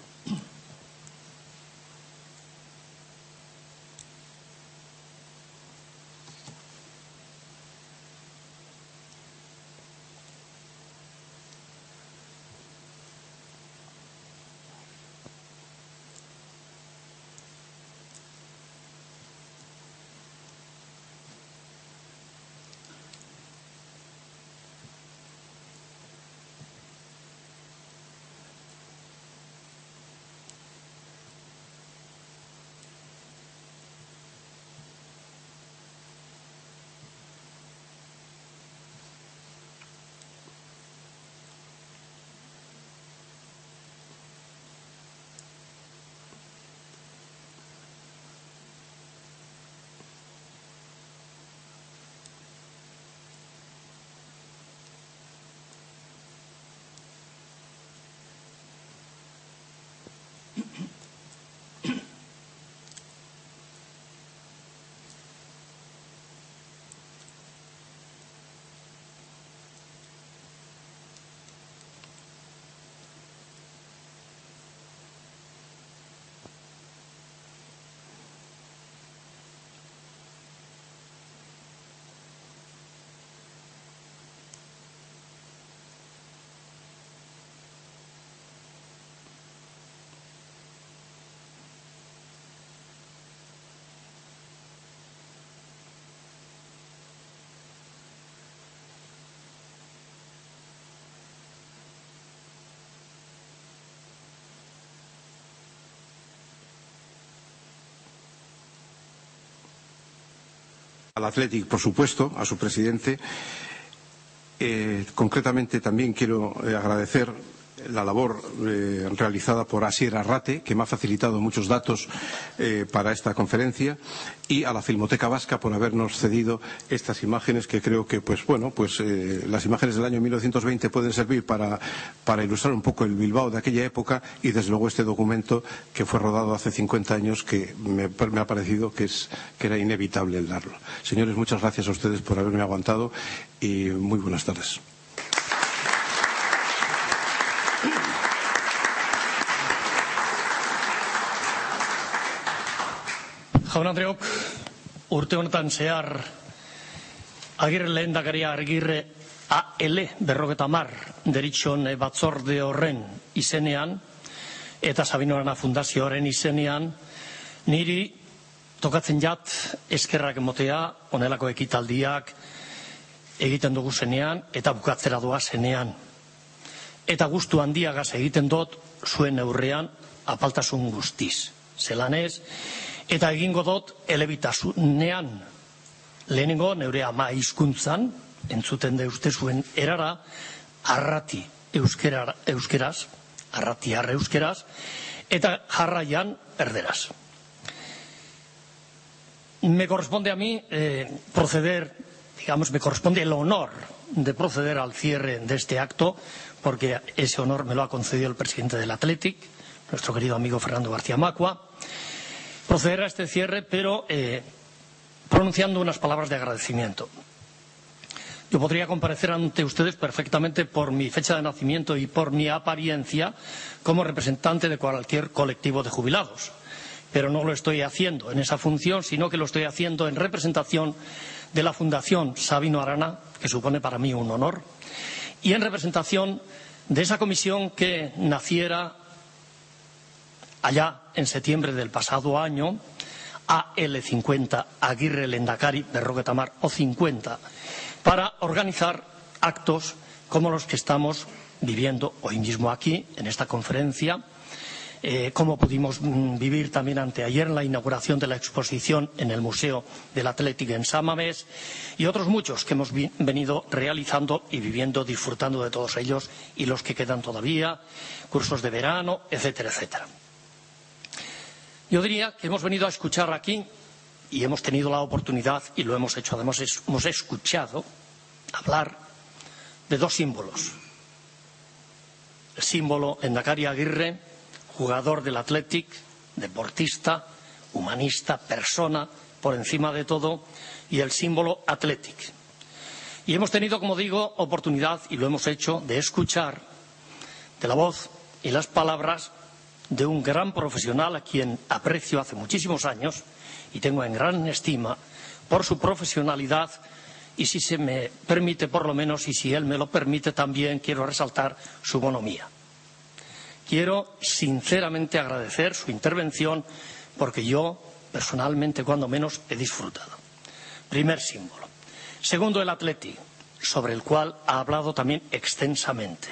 S2: Al Athletic, por supuesto, a su presidente. Concretamente también quiero agradecer la labor realizada por Asier Arrate, que me ha facilitado muchos datos para esta conferencia, y a la Filmoteca Vasca por habernos cedido estas imágenes que creo que, las imágenes del año 1920 pueden servir para ilustrar un poco el Bilbao de aquella época, y desde luego este documento que fue rodado hace 50 años que me ha parecido que era inevitable el darlo. Señores, muchas gracias a ustedes por haberme aguantado y muy buenas tardes.
S3: Jaun-Andreok, urte honetan zehar Agirre lehendakaria Agirre AL 50 deritxon batzorde horren izenean eta Sabino Arana Fundazioaren izenean niri tokatzen jat eskerrak emotea honelako ekitaldiak egiten dugu zenean eta bukatzera doa zenean. Eta gustu handiagaz egiten dut zuen neurrean apaltasun guztiz. Zelanez, eta egingo dut elebitasunean. Lehenengo neure ama hizkuntzan, entzuten da uste zuen erara, arrati euskeraz, arratiar euskeraz, eta jarraian erderaz. Me corresponde a mí me corresponde el honor de proceder al cierre de este acto, porque ese honor me lo ha concedido el presidente del Athletic, nuestro querido amigo Fernando García Macua, proceder a este cierre, pero pronunciando unas palabras de agradecimiento. Yo podría comparecer ante ustedes perfectamente por mi fecha de nacimiento y por mi apariencia como representante de cualquier colectivo de jubilados, pero no lo estoy haciendo en esa función, sino que lo estoy haciendo en representación de la Fundación Sabino Arana, que supone para mí un honor, y en representación de esa comisión que naciera allá en septiembre del pasado año, AL50, Aguirre Lehendakari Berroque Tamar o 50, para organizar actos como los que estamos viviendo hoy mismo aquí, en esta conferencia, como pudimos vivir también anteayer en la inauguración de la exposición en el Museo del Atlético en San Mamés, y otros muchos que hemos venido realizando y viviendo, disfrutando de todos ellos, y los que quedan todavía, cursos de verano, etcétera, etcétera. Yo diría que hemos venido a escuchar aquí, y hemos tenido la oportunidad, y lo hemos hecho, además hemos escuchado hablar de dos símbolos. El símbolo Lehendakari Aguirre, jugador del Athletic, deportista, humanista, persona, por encima de todo, y el símbolo Athletic. Y hemos tenido, como digo, oportunidad, y lo hemos hecho, de escuchar de la voz y las palabras de un gran profesional a quien aprecio hace muchísimos años y tengo en gran estima por su profesionalidad, y si se me permite, por lo menos, y si él me lo permite también, quiero resaltar su bonomía. Quiero sinceramente agradecer su intervención porque yo, personalmente, cuando menos, he disfrutado. Primer símbolo. Segundo, el Athletic, sobre el cual ha hablado también extensamente.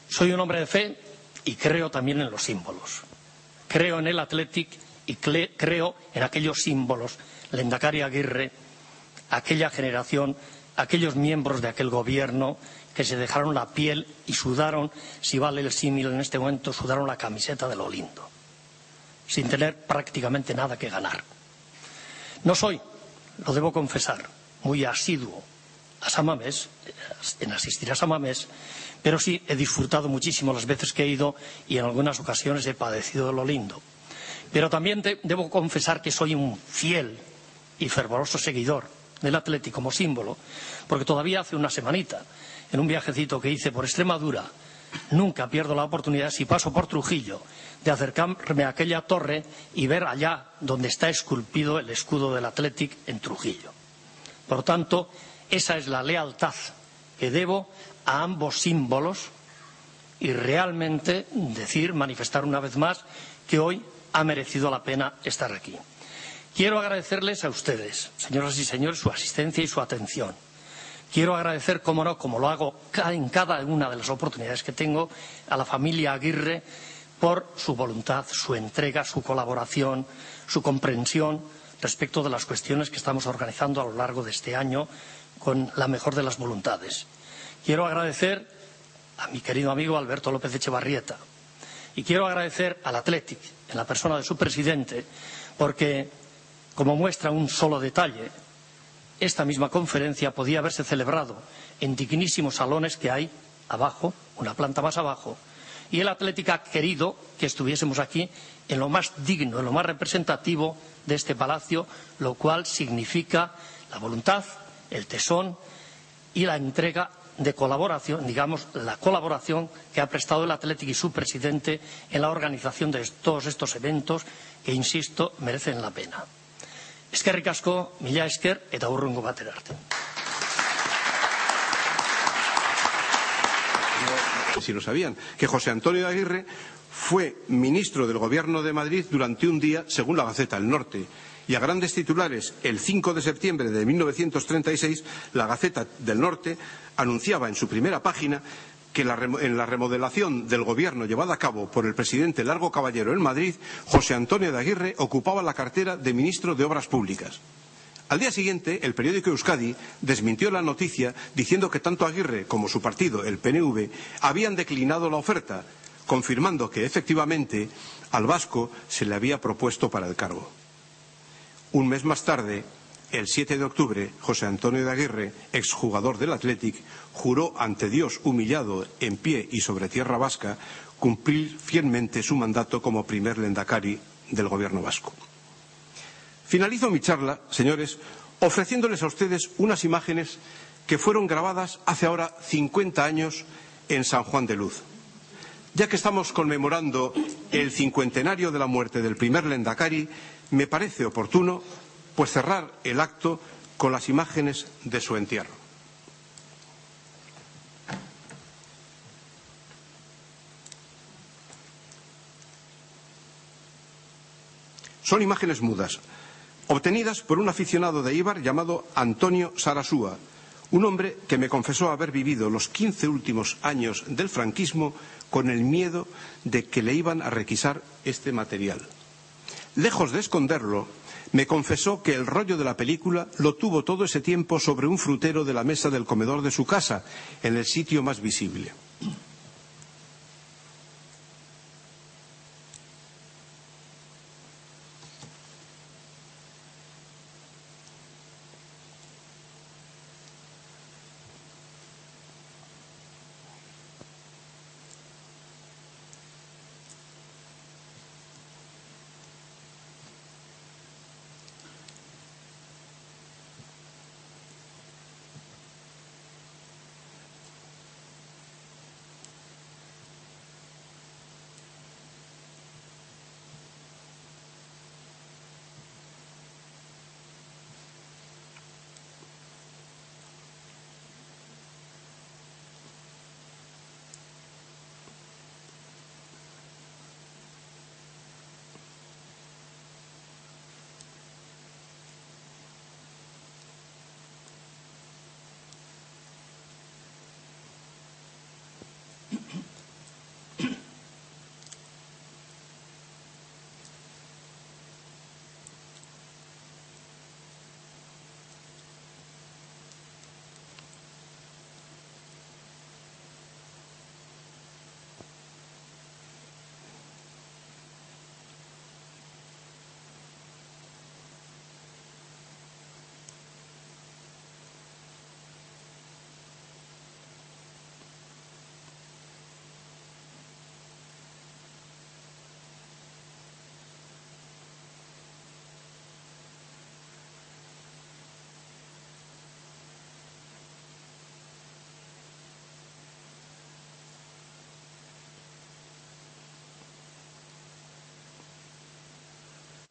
S3: Soy un hombre de fe y creo también en los símbolos. Creo en el Athletic y creo en aquellos símbolos. Lehendakari Aguirre, aquella generación, aquellos miembros de aquel gobierno que se dejaron la piel y sudaron, si vale el símil en este momento, sudaron la camiseta de lo lindo, sin tener prácticamente nada que ganar. No soy, lo debo confesar, muy asiduo a San Mamés, en asistir a San Mamés, pero sí he disfrutado muchísimo las veces que he ido y en algunas ocasiones he padecido de lo lindo. Pero también debo confesar que soy un fiel y fervoroso seguidor del Athletic como símbolo, porque todavía hace una semanita, en un viajecito que hice por Extremadura, nunca pierdo la oportunidad, si paso por Trujillo, de acercarme a aquella torre y ver allá donde está esculpido el escudo del Athletic en Trujillo. Por tanto, esa es la lealtad que debo a ambos símbolos y realmente manifestar una vez más que hoy ha merecido la pena estar aquí. Quiero agradecerles a ustedes, señoras y señores, su asistencia y su atención. Quiero agradecer, como no, como lo hago en cada una de las oportunidades que tengo, a la familia Aguirre por su voluntad, su entrega, su colaboración, su comprensión respecto de las cuestiones que estamos organizando a lo largo de este año con la mejor de las voluntades. Quiero agradecer a mi querido amigo Alberto López Echevarrieta y quiero agradecer al Athletic, en la persona de su presidente, porque, como muestra un solo detalle, esta misma conferencia podía haberse celebrado en dignísimos salones que hay abajo, una planta más abajo, y el Athletic ha querido que estuviésemos aquí en lo más digno, en lo más representativo de este palacio, lo cual significa la voluntad, el tesón y la entrega de colaboración, digamos, la colaboración que ha prestado el Athletic y su presidente en la organización de todos estos eventos que, insisto, merecen la pena. Eskerrik asko, mila esker eta hurrengo batera arte.
S2: Si lo sabían, que José Antonio de Aguirre fue ministro del Gobierno de Madrid durante un día, según la Gaceta del Norte. Y a grandes titulares, el 5 de septiembre de 1936, la Gaceta del Norte anunciaba en su primera página que en la remodelación del gobierno llevada a cabo por el presidente Largo Caballero en Madrid, José Antonio de Aguirre ocupaba la cartera de ministro de Obras Públicas. Al día siguiente, el periódico Euskadi desmintió la noticia diciendo que tanto Aguirre como su partido, el PNV, habían declinado la oferta, confirmando que efectivamente al vasco se le había propuesto para el cargo. Un mes más tarde, el 7 de octubre, José Antonio de Aguirre, exjugador del Athletic, juró ante Dios humillado en pie y sobre tierra vasca, cumplir fielmente su mandato como primer lehendakari del Gobierno vasco. Finalizo mi charla, señores, ofreciéndoles a ustedes unas imágenes que fueron grabadas hace ahora 50 años en San Juan de Luz. Ya que estamos conmemorando el cincuentenario de la muerte del primer lehendakari, me parece oportuno pues cerrar el acto con las imágenes de su entierro. Son imágenes mudas, obtenidas por un aficionado de Eibar llamado Antonio Sarasúa, un hombre que me confesó haber vivido los 15 últimos años del franquismo con el miedo de que le iban a requisar este material. Lejos de esconderlo, me confesó que el rollo de la película lo tuvo todo ese tiempo sobre un frutero de la mesa del comedor de su casa, en el sitio más visible.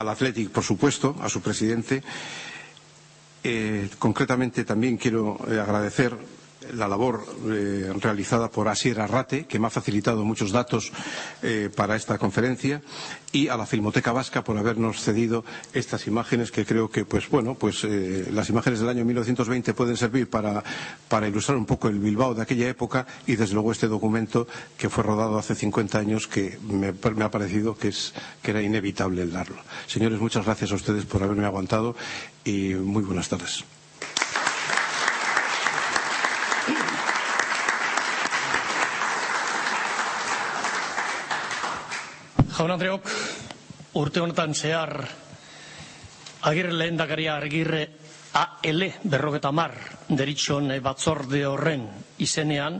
S2: Al Athletic, por supuesto, a su presidente. Concretamente también quiero agradecer la labor realizada por Asier Arrate, que me ha facilitado muchos datos para esta conferencia, y a la Filmoteca Vasca por habernos cedido estas imágenes que creo que, las imágenes del año 1920 pueden servir para ilustrar un poco el Bilbao de aquella época, y desde luego este documento que fue rodado hace 50 años que me ha parecido que era inevitable el darlo. Señores, muchas gracias a ustedes por haberme aguantado y muy buenas tardes.
S3: Jaun-Andreok, urte honetan zehar Agirre lehendakaria Agirre AL 50 deritxon batzorde horren izenean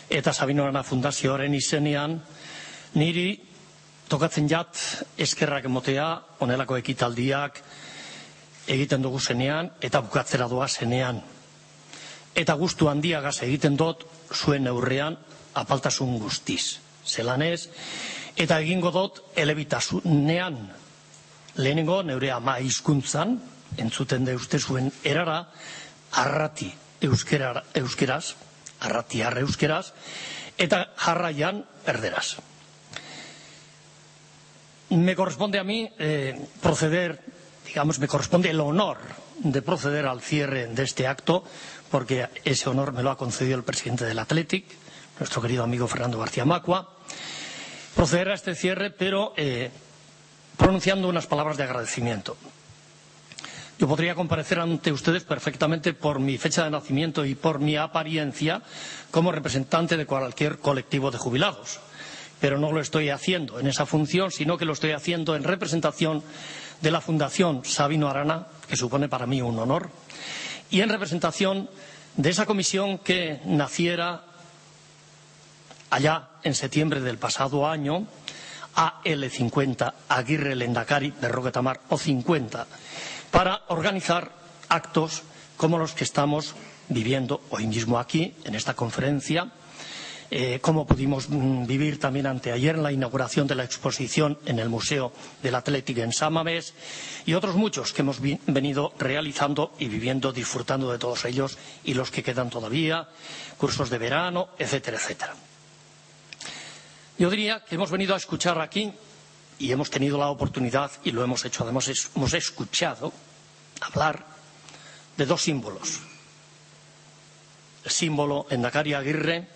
S3: eta Sabino Arana Fundazioaren izenean niri tokatzen jat eskerrak emotea honelako ekitaldiak egiten dugu zenean eta bukatzera doa zenean. Eta gustu handiagaz egiten dut zuen neurrean apaltasun guztiz. Zelanez, eta egingo dut elebitasunean. Lehenengo neure ama hizkuntzan, entzuten deuzte zuen erara, arrati euskeraz, arratiar euskeraz, eta jarraian erderaz. Me corresponde a mí me corresponde el honor de proceder al cierre de este acto, porque ese honor me lo ha concedido el presidente del Athletic, nuestro querido amigo Fernando García Macua. Proceder a este cierre, pero pronunciando unas palabras de agradecimiento. Yo podría comparecer ante ustedes perfectamente por mi fecha de nacimiento y por mi apariencia como representante de cualquier colectivo de jubilados, pero no lo estoy haciendo en esa función, sino que lo estoy haciendo en representación de la Fundación Sabino Arana, que supone para mí un honor, y en representación de esa comisión que naciera allá en septiembre del pasado año, AL50, Aguirre Lehendakari Berroque Tamar o 50, para organizar actos como los que estamos viviendo hoy mismo aquí, en esta conferencia, como pudimos vivir también anteayer en la inauguración de la exposición en el Museo del Athletic en San Mamés, y otros muchos que hemos venido realizando y viviendo, disfrutando de todos ellos, y los que quedan todavía, cursos de verano, etcétera, etcétera. Yo diría que hemos venido a escuchar aquí, y hemos tenido la oportunidad, y lo hemos hecho, además hemos escuchado hablar de dos símbolos. El símbolo Lehendakari Aguirre,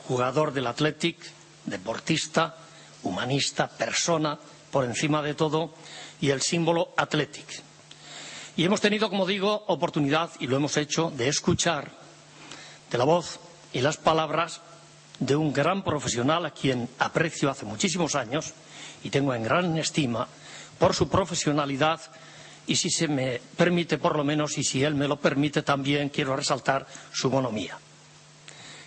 S3: jugador del Athletic, deportista, humanista, persona, por encima de todo, y el símbolo Athletic. Y hemos tenido, como digo, oportunidad, y lo hemos hecho, de escuchar de la voz y las palabras de un gran profesional a quien aprecio hace muchísimos años y tengo en gran estima por su profesionalidad, y si se me permite, por lo menos, y si él me lo permite también, quiero resaltar su bonomía.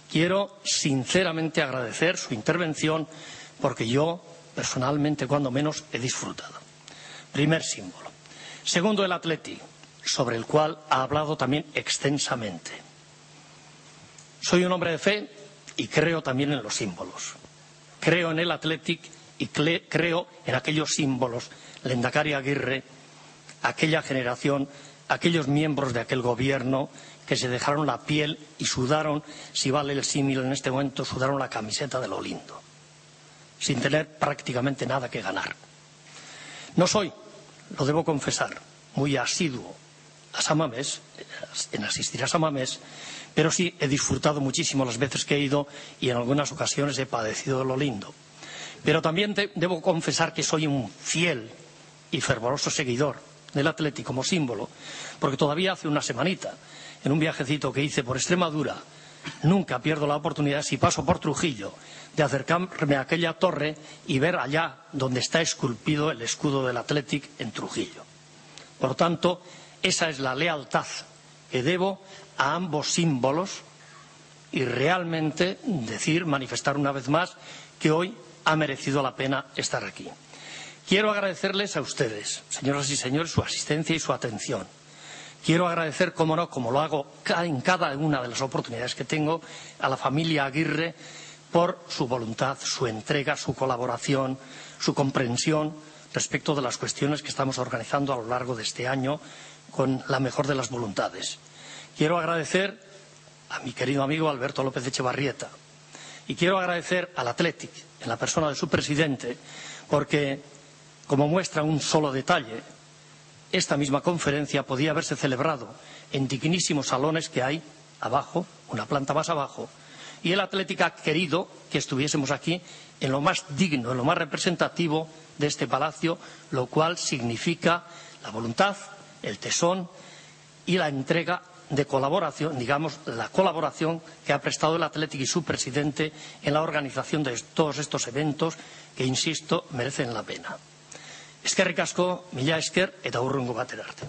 S3: Quiero sinceramente agradecer su intervención porque yo, personalmente, cuando menos, he disfrutado. Primer símbolo. Segundo, el Athletic, sobre el cual ha hablado también extensamente. Soy un hombre de fe y creo también en los símbolos. Creo en el Athletic y creo en aquellos símbolos. Lehendakari Aguirre, aquella generación, aquellos miembros de aquel gobierno que se dejaron la piel y sudaron, si vale el símil en este momento, sudaron la camiseta de lo lindo, sin tener prácticamente nada que ganar. No soy, lo debo confesar, muy asiduo a San Mamés, en asistir a San Mamés, pero sí he disfrutado muchísimo las veces que he ido y en algunas ocasiones he padecido de lo lindo. Pero también debo confesar que soy un fiel y fervoroso seguidor del Athletic como símbolo, porque todavía hace una semanita, en un viajecito que hice por Extremadura, nunca pierdo la oportunidad, si paso por Trujillo, de acercarme a aquella torre y ver allá donde está esculpido el escudo del Athletic en Trujillo. Por tanto, esa es la lealtad que debo a ambos símbolos y realmente manifestar una vez más que hoy ha merecido la pena estar aquí. Quiero agradecerles a ustedes, señoras y señores, su asistencia y su atención. Quiero agradecer, cómo no, como lo hago en cada una de las oportunidades que tengo, a la familia Aguirre por su voluntad, su entrega, su colaboración, su comprensión respecto de las cuestiones que estamos organizando a lo largo de este año con la mejor de las voluntades. Quiero agradecer a mi querido amigo Alberto López Echevarrieta y quiero agradecer al Athletic, en la persona de su presidente, porque, como muestra un solo detalle, esta misma conferencia podía haberse celebrado en dignísimos salones que hay abajo, una planta más abajo, y el Athletic ha querido que estuviésemos aquí en lo más digno, en lo más representativo de este palacio, lo cual significa la voluntad, el tesón y la entrega de colaboración, digamos, la colaboración que ha prestado el Athletic y su presidente en la organización de todos estos eventos que, insisto, merecen la pena. Eskerrik asko, mila esker eta hurrengo batera arte.